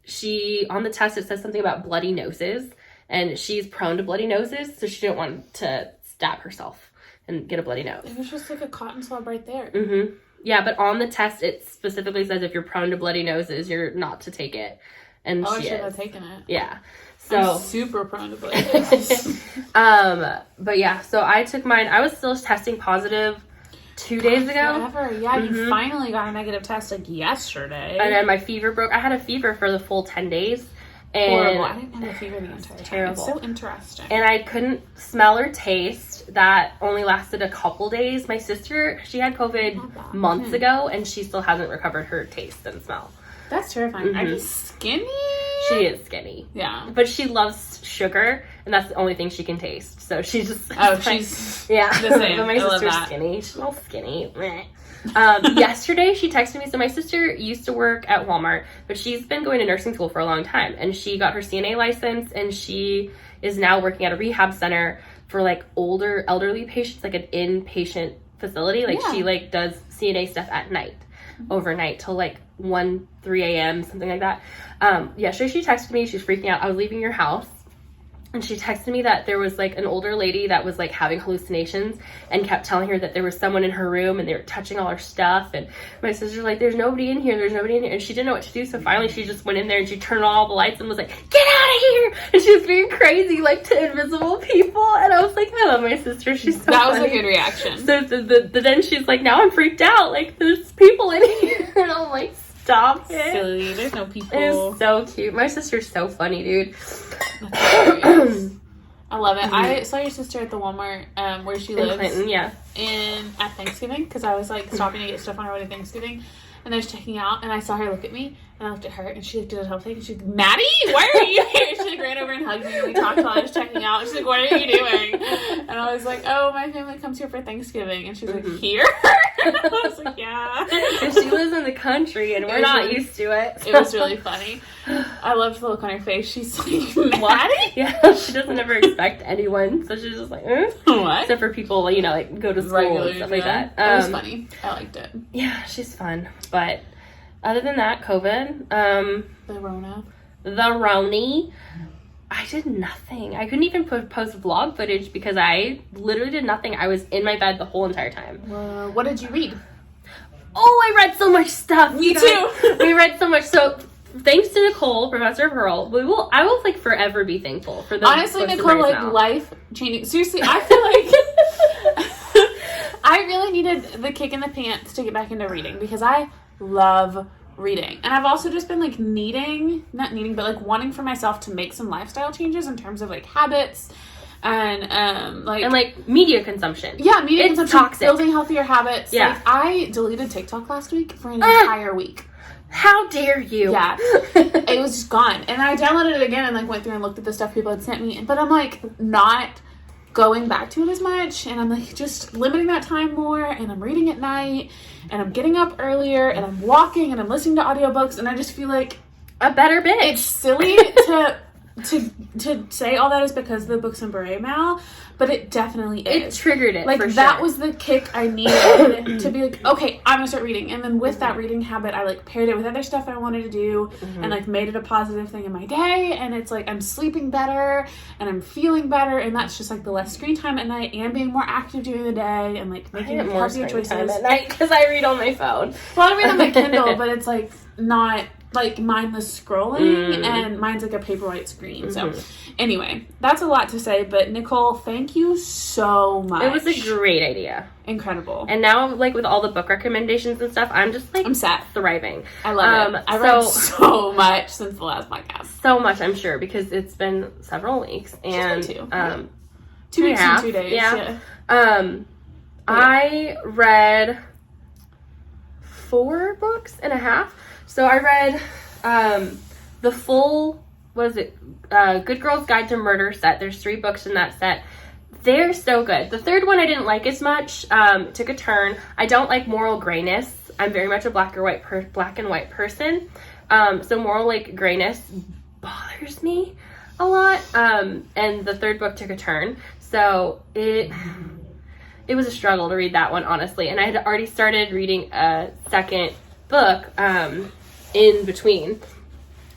she, on the test, it says something about bloody noses and she's prone to bloody noses. So she didn't want to stab herself and get a bloody nose. It was just like a cotton swab right there. Mm-hmm. Yeah, but on the test, it specifically says if you're prone to bloody noses, you're not to take it. And I should have taken it. Yeah. So I'm super prone to bloody noses. But yeah, so I took mine. I was still testing positive 2 days ago. Forever. Yeah, you finally got a negative test like yesterday. And then my fever broke. I had a fever for the full 10 days. And horrible. I didn't have a fever the entire time. Terrible. It's so interesting. And I couldn't smell or taste. That only lasted a couple days. My sister, she had COVID months ago, and she still hasn't recovered her taste and smell. That's terrifying. Are you skinny? She is skinny. Yeah. But she loves sugar, and that's the only thing she can taste. So she's just... she's... Yeah. The same. But my sister's skinny. She's all skinny. Yesterday, she texted me. So my sister used to work at Walmart, but she's been going to nursing school for a long time. And she got her CNA license, and she is now working at a rehab center for, like, older, elderly patients, like an inpatient facility. Like, she, like, does CNA stuff at night, overnight, till, like, 3 a.m., something like that. Yesterday she texted me, she's freaking out. I was leaving your house and she texted me that there was like an older lady that was like having hallucinations and kept telling her that there was someone in her room and they were touching all her stuff. And my sister's like, there's nobody in here, and she didn't know what to do. So finally she just went in there and she turned on all the lights and was like, get out of here. And she was being crazy like to invisible people. And I was like, I love my sister, she's so that funny. was a good reaction. So then she's like, now I'm freaked out, like there's people in here. And I'm like, stop it. Silly. There's no people. It's so cute. My sister's so funny, dude. I love it. I saw your sister at the Walmart where she lives. In Clinton, yeah. At Thanksgiving, because I was like stopping to get stuff on her way to Thanksgiving. And I was checking out, and I saw her look at me, and I looked at her, and she did a whole thing, and she's like, Maddie, why are you here? She like ran over and hugged me, and we talked while I was checking out. She's like, what are you doing? And I was like, oh, my family comes here for Thanksgiving. And she's like, here? And I was like, yeah. And she lives in the country, and we're not used to it. So. It was really funny. I loved the look on her face. She's like, Maddie? Yeah, she doesn't ever expect anyone, so she's just like, What? Except for people, you know, like go to school regular, and stuff like that. It was funny. I liked it. Yeah, she's fun. But other than that, COVID, the Rona, I did nothing. I couldn't even post vlog footage because I literally did nothing. I was in my bed the whole entire time. What did you read? Oh, I read so much stuff. Me too. We read so much. So thanks to Nicole, Professor Pearl, I will like forever be thankful for the honestly, Nicole, like life changing. Seriously, I feel like I really needed the kick in the pants to get back into reading because I love reading. And I've also just been like not needing, but like wanting for myself to make some lifestyle changes in terms of like habits. and like media consumption. Yeah, media it's consumption, toxic. building healthier habits. Yeah. Like, I deleted TikTok last week for an entire week. How dare you? Yeah. It was just gone. And I downloaded it again and like went through and looked at the stuff people had sent me. But I'm like not going back to it as much, and I'm like just limiting that time more, and I'm reading at night, and I'm getting up earlier, and I'm walking, and I'm listening to audiobooks, and I just feel like a better bitch. It's silly to say all that is because of the books in Beret Mal, but it definitely is. It triggered it, like, for that sure. was the kick I needed to be like, okay, I'm gonna start reading. And then with that reading habit, I like paired it with other stuff I wanted to do, and like made it a positive thing in my day. And it's like I'm sleeping better and I'm feeling better, and that's just like the less screen time at night and being more active during the day and like making healthier choices at night because I read on my phone. Well, I read on my Kindle, but it's like not like mindless scrolling, and mine's like a Paperwhite screen. So anyway, that's a lot to say, but Nicole, thank you so much. It was a great idea. Incredible. And now, like, with all the book recommendations and stuff, I'm just like, I'm set. Thriving. I love it. I read so much since the last podcast. So much, I'm sure, because it's been several weeks. And Just been 2 weeks and 2 days. Yeah. I read 4 books and a half. So I read the full, Good Girl's Guide to Murder set. There's 3 books in that set. They're so good. The third one I didn't like as much. Took a turn. I don't like moral grayness. I'm very much a black and white person. So moral like grayness bothers me a lot. And the third book took a turn. So it was a struggle to read that one, honestly. And I had already started reading a second book in between.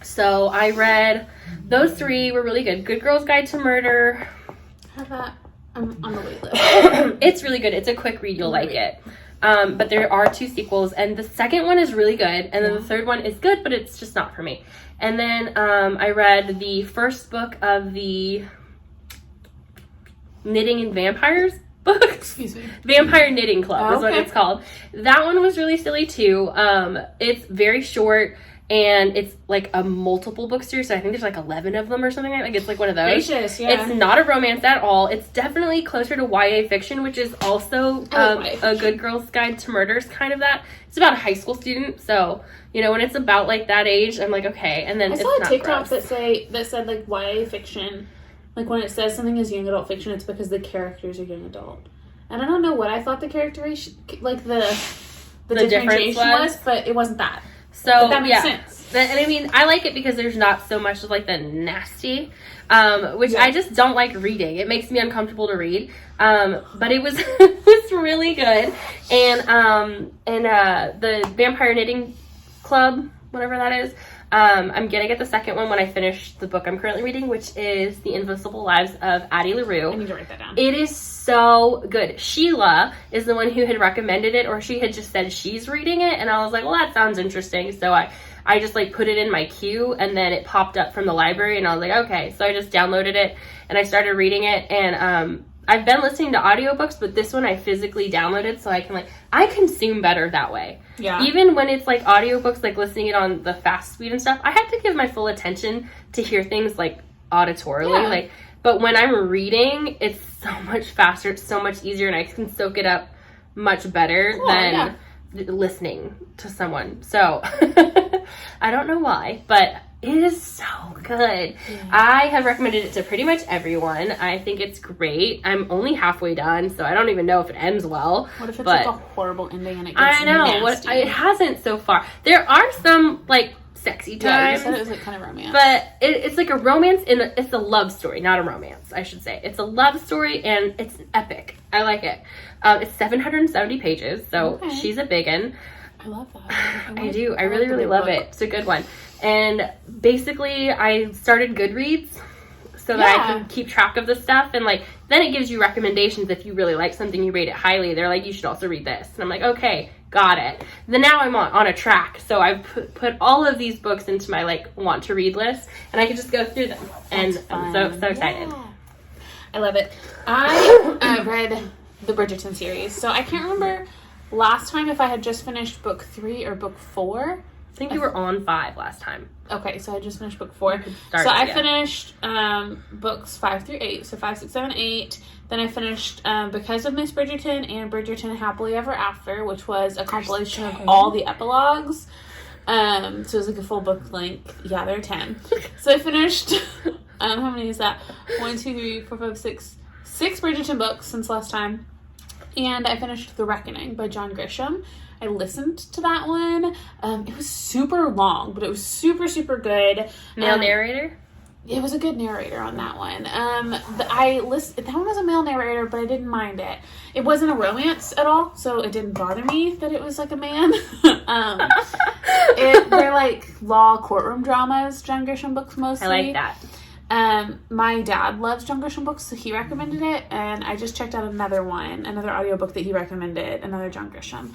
So I read those 3 were really good. Good Girl's Guide to Murder. Have that on the wait list. It's really good. It's a quick read. You'll like it. But there are 2 sequels, and the second one is really good, and then the third one is good, but it's just not for me. And then I read the first book of the Knitting and Vampires book. Excuse me. Vampire Knitting Club is what it's called. That one was really silly too. It's very short, and it's like a multiple book series. So I think there's like 11 of them or something. Like it's like one of those. Gracious, yeah. It's not a romance at all. It's definitely closer to YA fiction, which is also a Good Girl's Guide to Murders kind of that. It's about a high school student, so you know when it's about like that age, I'm like okay. And then I saw a TikTok that said like YA fiction. Like, when it says something is young adult fiction, it's because the characters are young adult. And I don't know what I thought the characterization, like, the differentiation was, but it wasn't that. So, but that makes sense. And I mean, I like it because there's not so much of, like, the nasty, which I just don't like reading. It makes me uncomfortable to read. But it was it was really good. And the Vampire Knitting Club, whatever that is, I'm gonna get the second one when I finish the book I'm currently reading, which is The Invisible Lives of Addie LaRue. I need to write that down. It is so good. Sheila is the one who had recommended it, or she had just said she's reading it, and I was like, well, that sounds interesting. So I just like put it in my queue, and then it popped up from the library, and I was like, okay. So I just downloaded it, and I started reading it, and I've been listening to audiobooks, but this one I physically downloaded so I consume better that way. Yeah. Even when it's like audiobooks, like listening it on the fast speed and stuff, I have to give my full attention to hear things like auditorily. Yeah. But when I'm reading, it's so much faster, it's so much easier, and I can soak it up much better than listening to someone. So I don't know why, but it is so good. Yeah. I have recommended it to pretty much everyone. I think it's great. I'm only halfway done, so I don't even know if it ends well. What if it's like a horrible ending and it gets I know. nasty? It hasn't so far. There are some, like, sexy times. Yeah, you said it was like kind of romance. But it's like a romance, it's a love story, not a romance, I should say. It's a love story, and it's epic. I like it. It's 770 pages, so she's a biggin'. I love that. I do. I really, really love it. It's a good one. And basically, I started Goodreads so that I can keep track of the stuff. And, like, then it gives you recommendations if you really like something, you rate it highly. They're like, you should also read this. And I'm like, okay, got it. Then now I'm on a track. So I've put all of these books into my, like, want to read list. And I can just go through them. And I'm so excited. Yeah. I love it. I read the Bridgerton series. So I can't remember last time if I had just finished book 3 or book 4. think you were on 5 last time. Okay, so I just finished book 4. Start, so I finished books 5 through 8. So 5, 6, 7, 8. Then I finished Because of Miss Bridgerton and Bridgerton Happily Ever After, which was a compilation of all the epilogues. So it was like a full book length. Yeah, there are 10. So I finished, how many is that? 1, 2, 3, 4, 5, 6 Bridgerton books since last time. And I finished The Reckoning by John Grisham. I listened to that one. It was super long, but it was super, super good. Male narrator? It was a good narrator on that one. That one was a male narrator, but I didn't mind it. It wasn't a romance at all, so it didn't bother me that it was like a man. They're like law courtroom dramas, John Grisham books mostly. I like that. My dad loves John Grisham books, so he recommended it, and I just checked out another audiobook that he recommended, another John Grisham,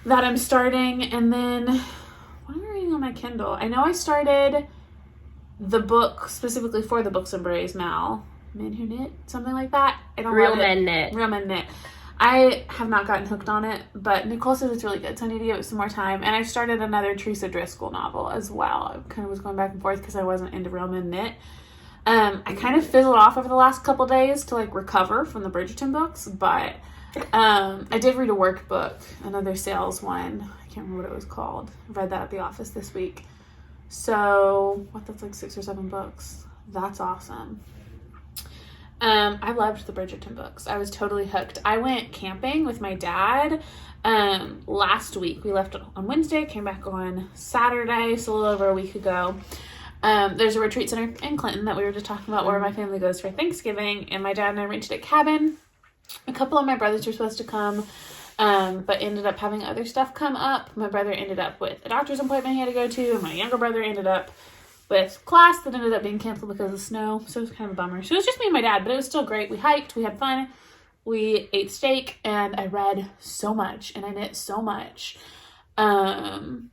that I'm starting. And then, what am I reading on my Kindle? I know I started the book specifically for the Books and Berets Mal, Men Who Knit, something like that. I don't Real Men Knit. Real Men Knit. I have not gotten hooked on it, but Nicole says it's really good, so I need to give it some more time. And I started another Teresa Driscoll novel as well. I kind of was going back and forth because I wasn't into Real Men Knit. I kind of fizzled off over the last couple days to like recover from the Bridgerton books, but I did read a workbook, another sales one. I can't remember what it was called. I read that at the office this week. So, that's like 6 or 7 books. That's awesome. I loved the Bridgerton books. I was totally hooked. I went camping with my dad last week. We left on Wednesday, came back on Saturday, so a little over a week ago. There's a retreat center in Clinton that we were just talking about where my family goes for Thanksgiving, and my dad and I rented a cabin. A couple of my brothers were supposed to come, but ended up having other stuff come up. My brother ended up with a doctor's appointment he had to go to, and my younger brother ended up with class that ended up being canceled because of snow, so it was kind of a bummer. So it was just me and my dad, but it was still great. We hiked, we had fun, we ate steak, and I read so much, and I knit so much. And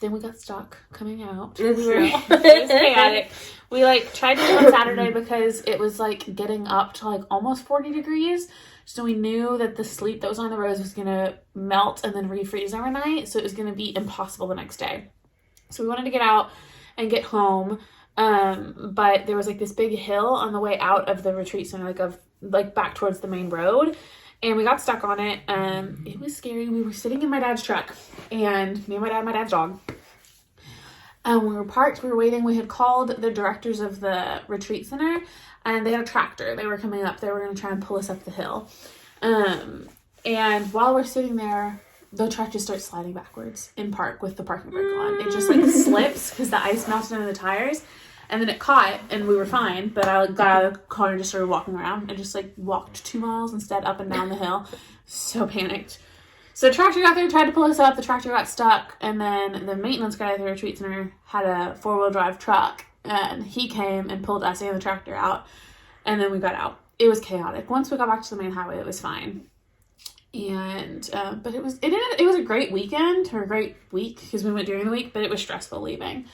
then we got stuck coming out. It was chaotic. We tried to do it on Saturday because it was getting up to almost 40 degrees. So we knew that the sleet that was on the roads was going to melt and then refreeze overnight. So it was going to be impossible the next day. So we wanted to get out and get home. But there was this big hill on the way out of the retreat center, back towards the main road. And we got stuck on it. It was scary. We were sitting in my dad's truck, and me and my dad, my dad's dog. We were parked, we were waiting. We had called the directors of the retreat center, and they had a tractor. They were coming up. They were going to try and pull us up the hill. And while we're sitting there, the truck just starts sliding backwards in park with the parking brake on. It just slips because the ice melted into the tires. And then it caught, and we were fine, but I got out of the car and just started walking around. I just walked 2 miles instead up and down the hill. So panicked. So the tractor got there, tried to pull us up. The tractor got stuck, and then the maintenance guy at the retreat center had a 4-wheel drive truck, and he came and pulled us and the tractor out, and then we got out. It was chaotic. Once we got back to the main highway, it was fine. And but it was a great weekend, or a great week, because we went during the week, but it was stressful leaving.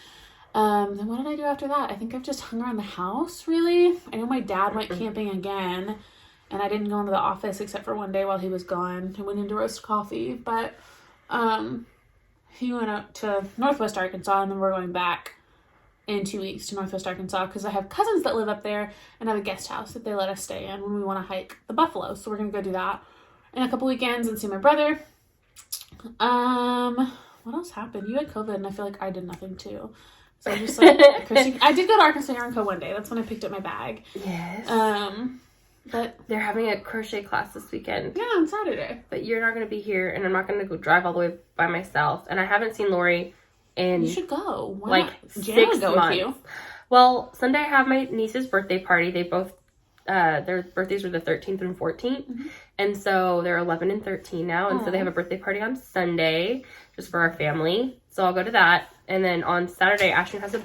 Then what did I do after that? I think I've just hung around the house, really. I know my dad went camping again, and I didn't go into the office except for one day while he was gone. I went in to roast coffee, but he went up to Northwest Arkansas, and then we're going back in 2 weeks to Northwest Arkansas because I have cousins that live up there and have a guest house that they let us stay in when we want to hike the buffalo. So we're going to go do that in a couple weekends and see my brother. What else happened? You had COVID, and I feel like I did nothing too. So I just I did go to Arkansas Yarn Co. one day. That's when I picked up my bag. Yes. But they're having a crochet class this weekend. Yeah, on Saturday. But you're not going to be here, and I'm not going to go drive all the way by myself. And I haven't seen Lori in you should go. Why not? 6 months. With you. Well, Sunday I have my niece's birthday party. They both their birthdays were the 13th and 14th, mm-hmm. and so they're 11 and 13 now, and so they have a birthday party on Sunday just for our family. So I'll go to that. And then on Saturday, Ashton has a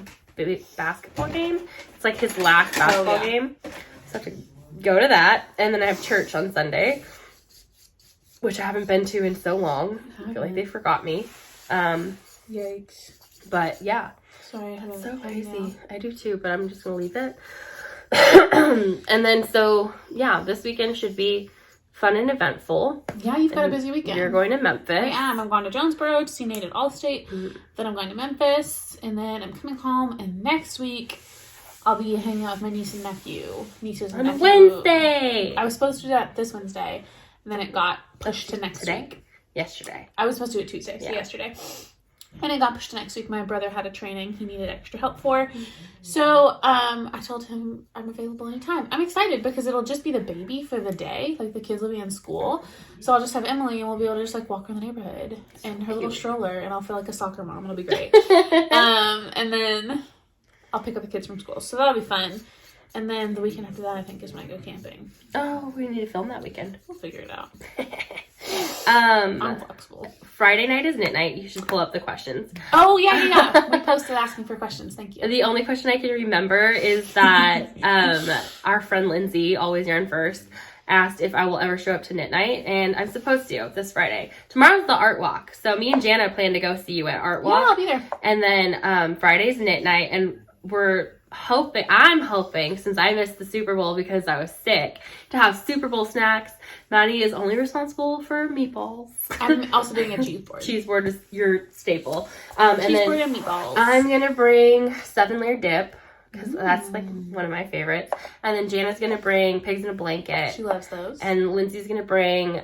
basketball game. It's his last basketball game. So I have to go to that. And then I have church on Sunday, which I haven't been to in so long. I feel like they forgot me. Yikes. But yeah. Sorry, I had so crazy. I do too, but I'm just going to leave it. And then, so yeah, this weekend should be fun and eventful. Yeah, you've got a busy weekend. You're going to Memphis. I am. I'm going to Jonesboro to see Nate at Allstate. Then I'm going to Memphis. And then I'm coming home. And next week, I'll be hanging out with my niece and nephew. On Wednesday. I was supposed to do that this Wednesday. And then it got pushed to next week. Yesterday. I was supposed to do it Tuesday, so yesterday. And it got pushed to next week. My brother had a training he needed extra help for. So I told him I'm available anytime. I'm excited because it'll just be the baby for the day. Like, the kids will be in school. So I'll just have Emily and we'll be able to just, like, walk around the neighborhood in her little stroller. And I'll feel like a soccer mom. It'll be great. And then I'll pick up the kids from school. So that'll be fun. And then the weekend after that, I think, is when I go camping. Oh, we need to film that weekend. We'll figure it out. I'm flexible. Friday night is knit night. You should pull up the questions. Oh, yeah. We posted asking for questions. Thank you. The only question I can remember is that our friend Lindsay, Always Yarn First, asked if I will ever show up to knit night, and I'm supposed to this Friday. Tomorrow's the art walk, so me and Jana plan to go see you at art walk. Yeah, I'll be there. And then Friday's knit night, and I'm hoping, since I missed the Super Bowl because I was sick, to have Super Bowl snacks. Maddie is only responsible for meatballs. I'm also doing a cheese board. Cheese board is your staple. Cheese board and meatballs. I'm going to bring 7-layer dip, because that's like one of my favorites. And then Jana's going to bring pigs in a blanket. She loves those. And Lindsay's going to bring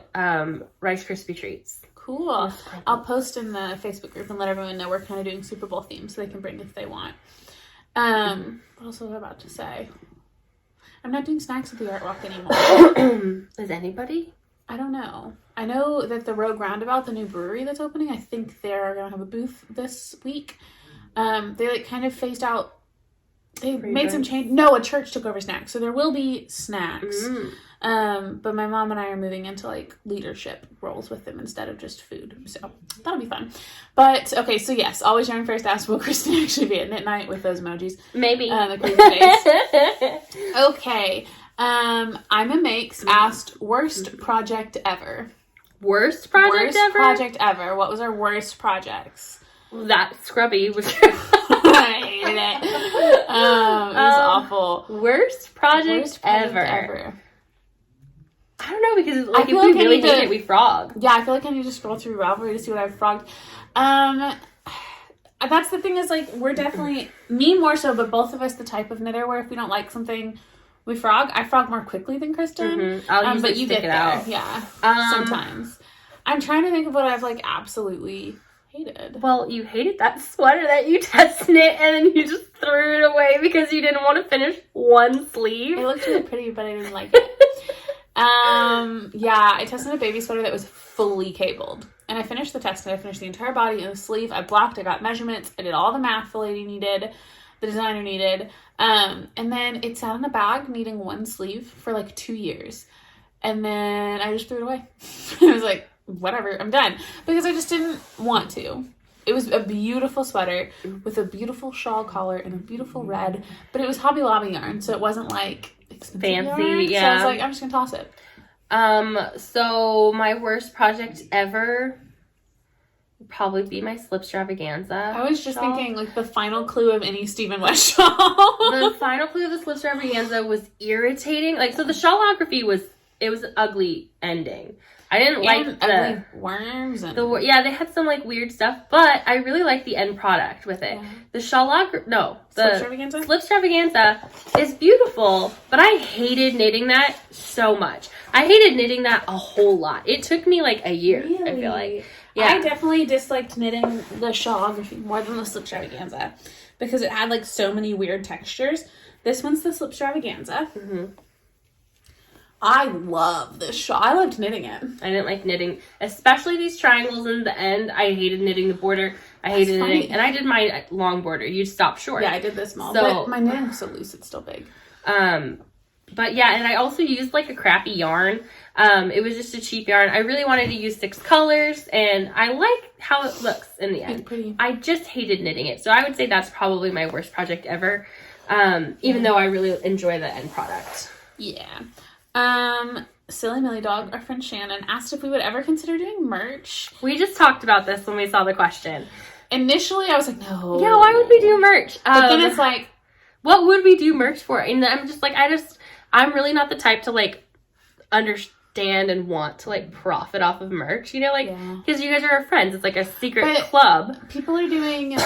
Rice Krispie treats. Cool. I'll post in the Facebook group and let everyone know we're kind of doing Super Bowl themes so they can bring if they want. What else was I about to say? I'm not doing snacks at the art walk anymore. Is anybody? I don't know. I know that the Rogue Roundabout, the new brewery that's opening, I think they're going to have a booth this week. They like kind of phased out. They made some change. No, a church took over snacks. So there will be snacks. But my mom and I are moving into like leadership roles with them instead of just food. So that'll be fun. But okay, so yes, Always Yarn First asked, will Christen actually be at knit night with those emojis? Maybe. The crazy face. Okay. I'm a Makes asked, worst project ever. Worst project ever? Worst project ever. What was our worst projects? That scrubby was I hated it. It was awful. Worst project ever. I don't know, because like, if we really hate it, we frog. Yeah, I feel like I need to scroll through Ravelry to see what I've frogged. That's the thing is, like, we're definitely, me more so, but both of us the type of knitter where if we don't like something, we frog. I frog more quickly than Christen. I'll usually but you stick get it there. out. Yeah, sometimes. I'm trying to think of what I've, like, absolutely hated. Well, you hated that sweater that you test knit and then you just threw it away because you didn't want to finish one sleeve. It looked really pretty, but I didn't like it. Yeah, I tested a baby sweater that was fully cabled. And I finished the test and I finished the entire body and the sleeve. I blocked, I got measurements, I did all the math the lady needed, the designer needed. And then it sat in a bag needing one sleeve for like 2 years. And then I just threw it away. I was like, whatever, I'm done. Because I just didn't want to. It was a beautiful sweater with a beautiful shawl collar and a beautiful red. But it was Hobby Lobby yarn, so it wasn't like expensive fancy yarn. yeah. So I was like, I'm just gonna toss it. So my worst project ever would probably be my Slipstravaganza. I was just thinking like the final clue of any Stephen West shawl. The final clue of the Slipstravaganza was irritating. Like, so the shawlography was an ugly ending. I didn't like the ugly worms and they had some like weird stuff, but I really like the end product with it. Yeah. The Slipstravaganza is beautiful, but I hated knitting that so much. I hated knitting that a whole lot. It took me like a year. Really? I feel like. Yeah. I definitely disliked knitting the shawlography more than the Slipstravaganza because it had like so many weird textures. This one's the Slipstravaganza. Mm-hmm. I love this shawl. I loved knitting it. I didn't like knitting, especially these triangles in the end. I hated knitting the border. I hated knitting, and I did my long border. You stopped short. Yeah, I did this small, but my knitting was so loose, it's still big. But yeah, and I also used like a crappy yarn. It was just a cheap yarn. I really wanted to use 6 colors, and I like how it looks in the end. It's pretty. I just hated knitting it, so I would say that's probably my worst project ever. Even though I really enjoy the end product. Yeah. Silly Millie Dog, our friend Shannon, asked if we would ever consider doing merch. We just talked about this when we saw the question. Initially, I was like, no. Yeah, why would we do merch? But then it's like, what would we do merch for? And I'm just like, I'm really not the type to like stand and want to like profit off of merch, you know, like Yeah. because you guys are our friends. It's like a secret But club. People are doing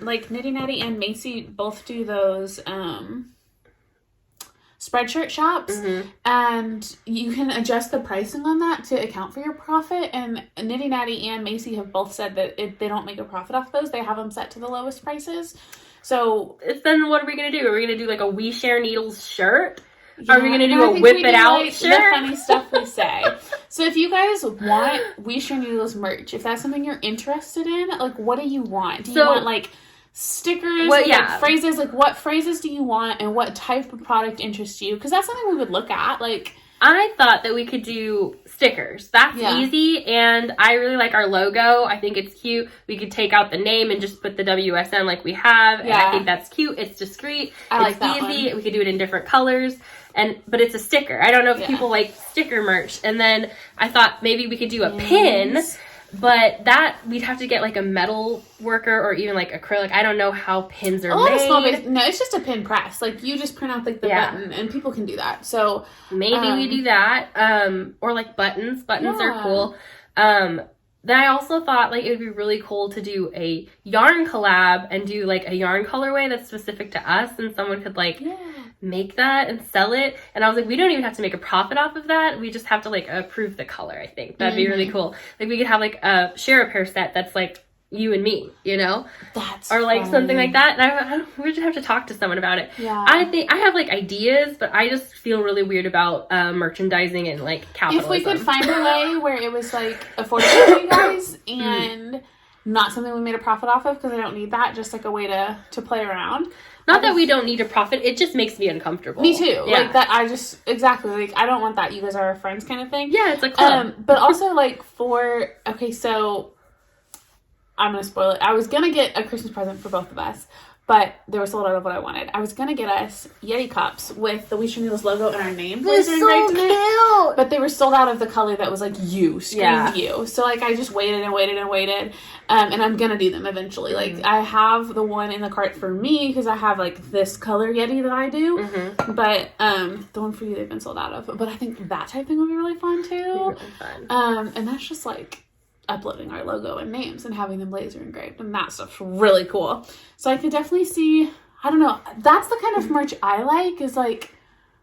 like Knitty Natty and Macy both do those spreadshirt shops, and you can adjust the pricing on that to account for your profit. And Knitty Natty and Macy have both said that if they don't make a profit off those, they have them set to the lowest prices. So Then what are we gonna do? Are we gonna do like a We Share Needles shirt? yeah, Are we gonna do and I a think whip we it do, out like, shirt? The funny stuff we say. So if you guys want We Share Needles merch, if that's something you're interested in, like what do you want? Do you want like stickers, what, with, yeah. like phrases? Like what phrases do you want, and what type of product interests you? Because that's something we would look at. Like I thought that we could do stickers. That's easy, and I really like our logo. I think it's cute. We could take out the name and just put the WSN like we have, and I think that's cute. It's discreet. I like that easy. one. We could do it in different colors, but it's a sticker. I don't know if people like sticker merch. And then I thought maybe we could do a pin, but that we'd have to get like a metal worker or even like acrylic. I don't know how pins are made. No, it's just a pin press. Like you just print out like the button, and people can do that. So maybe we do that, or like buttons. Buttons are cool. Then I also thought like it would be really cool to do a yarn collab and do like a yarn colorway that's specific to us, and someone could like make that and sell it. And I was like, we don't even have to make a profit off of that. We just have to like approve the color. I think that'd be really cool. Like we could have like a share a pair set that's like you and me, you know, or like something like that. And we just have to talk to someone about it. I think I have like ideas, but I just feel really weird about merchandising and like capitalism. If we could find a way where it was like affordable for you guys and not something we made a profit off of, because I don't need that, just like a way to play around. Not that we don't need a profit, it just makes me uncomfortable. Me too. Like that, I just like I don't want that. You guys are our friends kind of thing. Yeah, it's a club. But also like so I'm gonna spoil it. I was gonna get a Christmas present for both of us, but they were sold out of what I wanted. I was gonna get us Yeti cups with the We Share Needles logo and our name. They're so cute. But they were sold out of the color that was like you, scream you. So like I just waited and waited and waited, and I'm gonna do them eventually. Like I have the one in the cart for me because I have like this color Yeti that I do, but the one for you they've been sold out of. But I think that type thing would be really fun too. Really fun. And that's just like uploading our logo and names and having them laser engraved, and that stuff's really cool. So I could definitely see, I don't know, that's the kind of merch I like, is like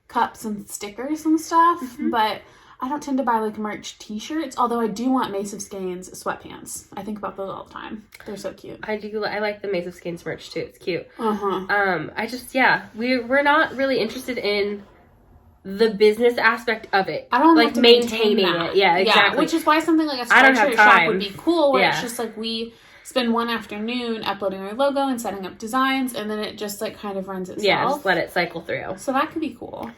cups and stickers and stuff, but I don't tend to buy like merch t-shirts, although I do want Mace of Skeins sweatpants. I think about those all the time. They're so cute. I like the Mace of Skeins merch too. It's cute. We're not really interested in the business aspect of it. I don't like maintaining it. Yeah, exactly. Yeah, which is why something like a spreadshirt shop would be cool, where it's just like we spend one afternoon uploading our logo and setting up designs, and then it just like kind of runs itself. Yeah, just let it cycle through. So that could be cool.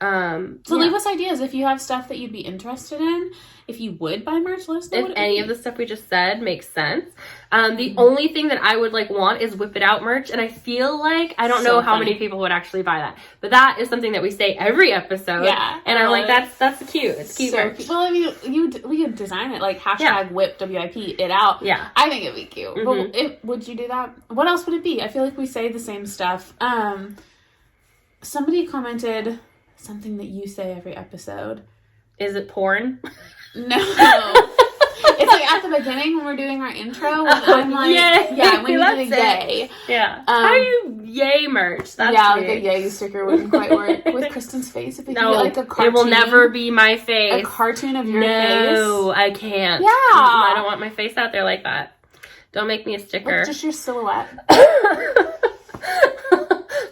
Leave us ideas if you have stuff that you'd be interested in. If you would buy merch, let us know. If any of the stuff we just said makes sense. The only thing that I would like want is whip it out merch, and I feel like I don't know how many people would actually buy that, but that is something that we say every episode. Yeah, and I'm like, that's cute. It's cute. So merch. Well, I mean, we could design it like hashtag whip WIP it out. Yeah, I think it'd be cute. But would you do that? What else would it be? I feel like we say the same stuff. Somebody commented something that you say every episode. Is it porn? No. It's like at the beginning when we're doing our intro, when I'm like, when you do the yay. Yeah. How do you yay merch? That's like a yay sticker wouldn't quite work. With Kristen's face, if it could be like a cartoon. It will never be my face. A cartoon of your face. No, I can't. Yeah. I don't want my face out there like that. Don't make me a sticker. Like just your silhouette.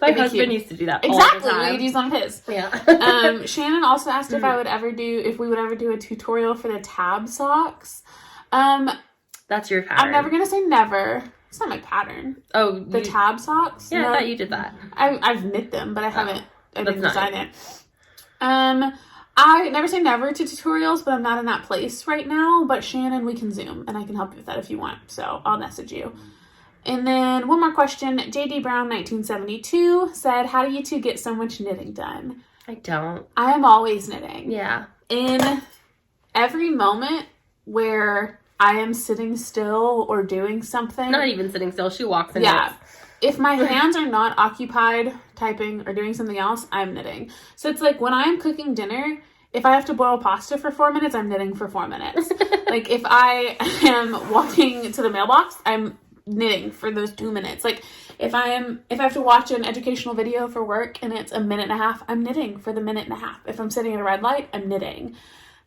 My husband used to do that all exactly. the time. We'd use on his. Yeah. Shannon also asked if we would ever do a tutorial for the tab socks. That's your pattern. I'm never gonna say never. It's not my pattern. Oh, the tab socks. Yeah, I thought you did that. I've knit them, but I haven't. I didn't design it. I never say never to tutorials, but I'm not in that place right now. But Shannon, we can Zoom, and I can help you with that if you want. So I'll message you. And then one more question. JD Brown 1972 said, how do you two get so much knitting done? I don't. I am always knitting. Yeah. In every moment where I am sitting still or doing something. Not even sitting still. She walks and knits. If my hands are not occupied typing or doing something else, I'm knitting. So it's like when I'm cooking dinner, if I have to boil pasta for 4 minutes, I'm knitting for 4 minutes. Like, if I am walking to the mailbox, I'm knitting for those 2 minutes. Like, if I have to watch an educational video for work and it's a minute and a half, I'm knitting for the minute and a half. If I'm sitting at a red light, I'm knitting.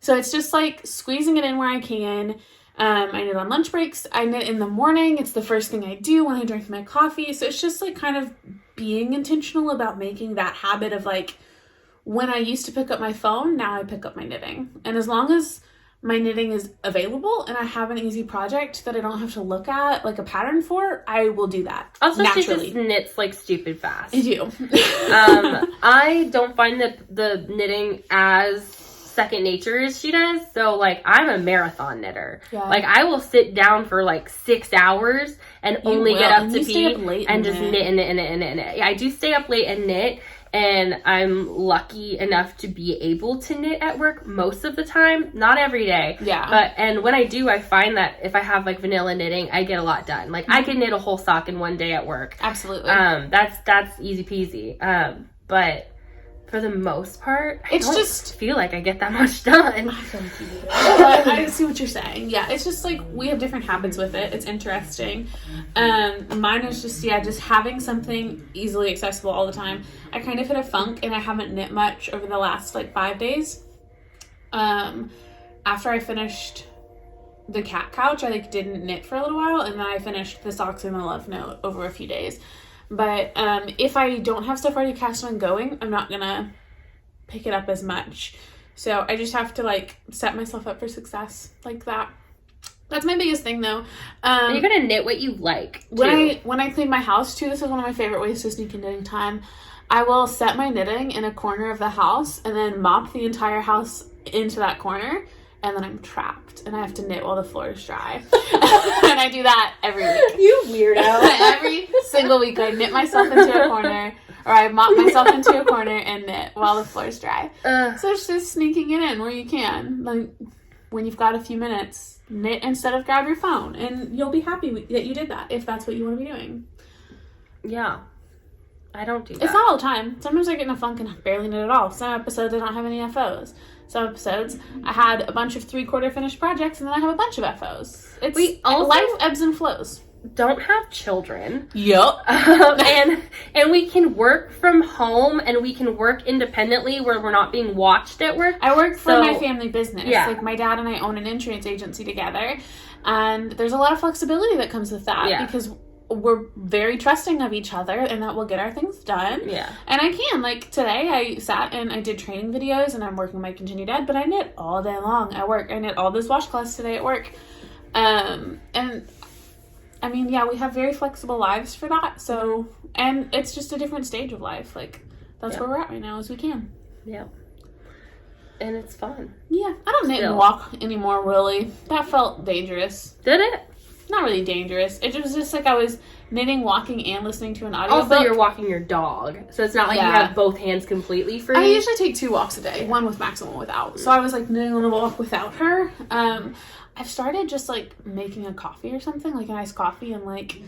So it's just like squeezing it in where I can. I knit on lunch breaks. I knit in the morning. It's the first thing I do when I drink my coffee. So it's just like kind of being intentional about making that habit of like, when I used to pick up my phone, now I pick up my knitting. And as long as my knitting is available and I have an easy project that I don't have to look at like a pattern for, I will do that. Also, naturally. she just knits like stupid fast. I do. I don't find that the knitting as second nature as she does. So like, I'm a marathon knitter. Yeah. Like, I will sit down for like 6 hours and only get up to pee and just knit and knit and knit and knit and knit. Yeah, I do stay up late and knit. And I'm lucky enough to be able to knit at work most of the time. Not every day. Yeah. And when I do, I find that if I have like vanilla knitting, I get a lot done. Like, I can knit a whole sock in one day at work. Absolutely. That's easy peasy. But for the most part, I don't feel like I get that much done. I see what you're saying. Yeah, it's just like we have different habits with it. It's interesting. Mine is just having something easily accessible all the time. I kind of hit a funk and I haven't knit much over the last like 5 days. After I finished the cat couch, I like didn't knit for a little while, and then I finished the socks and the Lovenote over a few days. But if I don't have stuff already cast on going, I'm not gonna pick it up as much. So I just have to like set myself up for success like that. That's my biggest thing though. You're gonna knit what you like too. When I clean my house too, this is one of my favorite ways to sneak in knitting time. I will set my knitting in a corner of the house and then mop the entire house into that corner. And then I'm trapped, and I have to knit while the floor is dry. And I do that every week. You weirdo. Every single week, I knit myself into a corner, or I mop myself into a corner and knit while the floor is dry. So it's just sneaking it in where you can. Like, when you've got a few minutes, knit instead of grab your phone, and you'll be happy that you did that, if that's what you want to be doing. Yeah. I don't do that. It's not all the time. Sometimes I get in a funk and barely knit at all. Some episodes I don't have any FOs. Some episodes I had a bunch of 3/4 finished projects, and then I have a bunch of FOs. Life ebbs and flows. Don't have children. Yep. And we can work from home, and we can work independently where we're not being watched at work. I work for my family business. Yeah. Like, my dad and I own an insurance agency together, and there's a lot of flexibility that comes with that because we're very trusting of each other and that we'll get our things done. Yeah. And I can. Like, today I sat and I did training videos, and I'm working my continued ed, but I knit all day long at work. I knit all those washcloths today at work. And I mean, yeah, we have very flexible lives for that. So, and it's just a different stage of life. Like, that's where we're at right now, as we can. Yeah. And it's fun. Yeah. I don't knit and walk anymore, really. That felt dangerous. Did it? Not really dangerous. It was just like I was knitting, walking, and listening to an audiobook. Also, you're walking your dog, so it's not like you have both hands completely free. I usually take 2 walks a day, one with Max and one without. So I was like knitting on a walk without her. I've started just like making a coffee or something, like a nice coffee, and like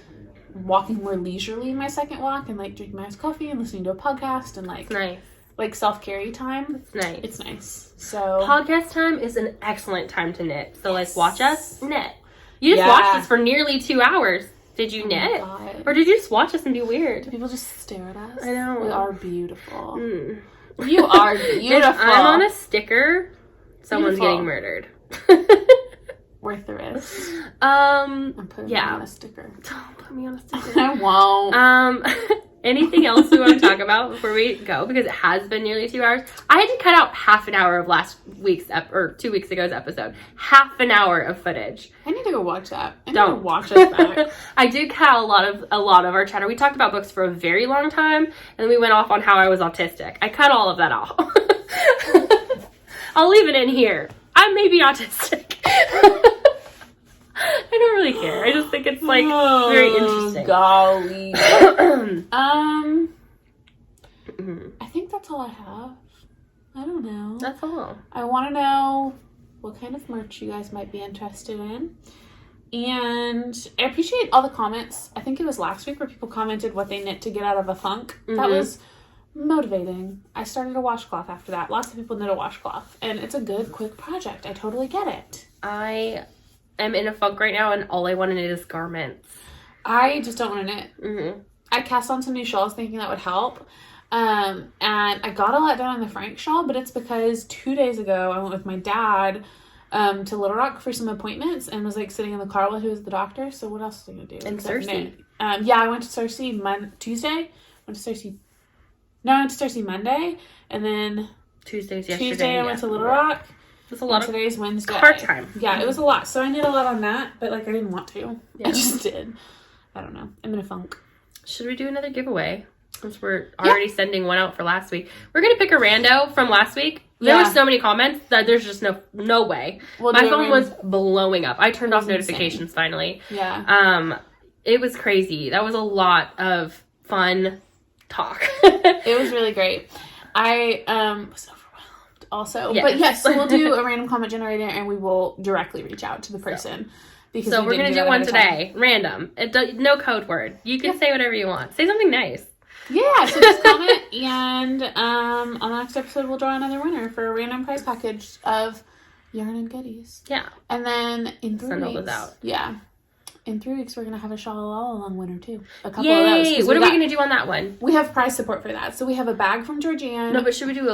walking more leisurely in my second walk, and like drinking my nice coffee and listening to a podcast and like nice. Like self-care time. It's nice. It's nice. So podcast time is an excellent time to knit. So like watch us knit. You just watched us for nearly 2 hours. Did you knit? Or did you just watch us and be weird? Do people just stare at us? I know. We are beautiful. You are beautiful. I'm on a sticker. Someone's getting murdered. Worth the risk. I'm putting me on a sticker. Don't put me on a sticker. I won't. Anything else we want to talk about before we go? Because it has been nearly 2 hours. I had to cut out half an hour of last week's or 2 weeks ago's episode. Half an hour of footage. I need to go watch that. Don't watch it back. I did cut out a lot of our chatter. We talked about books for a very long time, and then we went off on how I was autistic. I cut all of that off. I'll leave it in here. I may be autistic. I don't really care. I just think it's like very interesting. Golly. I think that's all I have. I don't know. That's all. I want to know what kind of merch you guys might be interested in. And I appreciate all the comments. I think it was last week where people commented what they knit to get out of a funk. That was motivating. I started a washcloth after that. Lots of people knit a washcloth, and it's a good, quick project. I totally get it. I am in a funk right now, and all I want to knit is garments. I just don't want to knit. Mm-hmm. I cast on some new shawls thinking that would help. And I got a lot done on the Frank shawl, but it's because 2 days ago I went with my dad to Little Rock for some appointments and was like sitting in the car while he was the doctor. So what else was I gonna do? And Cersei. Yeah, I went to Cersei Tuesday. Went to Cersei Monday, and then Tuesday I went to Little Rock. It was a lot of today's Wednesday. car time. Yeah, it was a lot. So I knit a lot on that, but like I didn't want to. Yeah. I just did. I don't know. I'm in a funk. Should we do another giveaway? Since we're already sending one out for last week. We're going to pick a rando from last week. There were so many comments that there's just no way. My phone was blowing up. I turned off notifications finally. Yeah. It was crazy. That was a lot of fun talk. It was really great. I was overwhelmed also. Yes. But yes, so we'll do a random comment generator and we will directly reach out to the person. So we're going to do one today. Random. No code word. You can say whatever you want. Say something nice. Yeah, so just comment, and on the next episode, we'll draw another winner for a random prize package of yarn and goodies. Yeah. And then in 3 weeks... Send all those out. Yeah. In 3 weeks, we're going to have a Shawl-LaLa-Along winner, too. A couple Yay! of those. What are we going to do on that one? We have prize support for that. So we have a bag from Georgianne. No, but should we do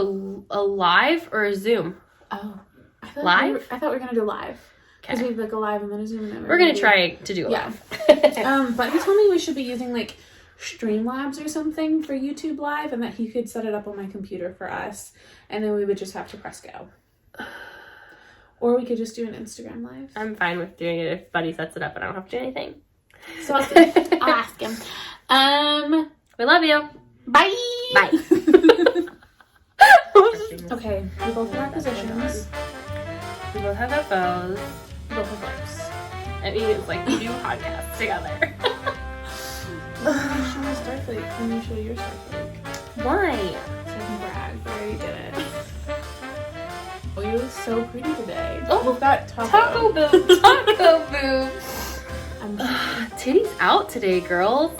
a live or a Zoom? Oh. Live? I thought we were going to do live. Because Okay. we have like a live and then a Zoom. And then we're going to try to do a live. But he told me we should be using like Streamlabs or something for YouTube Live, and that he could set it up on my computer for us, and then we would just have to press go. Or we could just do an Instagram Live. I'm fine with doing it if Buddy sets it up and I don't have to do anything. So I'll ask him. We love you. Bye. Bye. Okay, we both have our positions. We both have our phones. We both have lips. I mean, it's like we do podcasts together. Show my Starflake when you show your Starflake. Why? So I can brag, but I already did it. Oh, you look so pretty today. Oh, we've got Taco boobs. Taco boobs. I'm Titties out today, girls.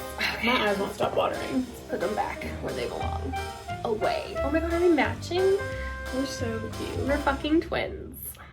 My eyes won't stop watering. Let's put them back where they belong. Away. Oh my god, are we matching? We're so cute. We're fucking twins.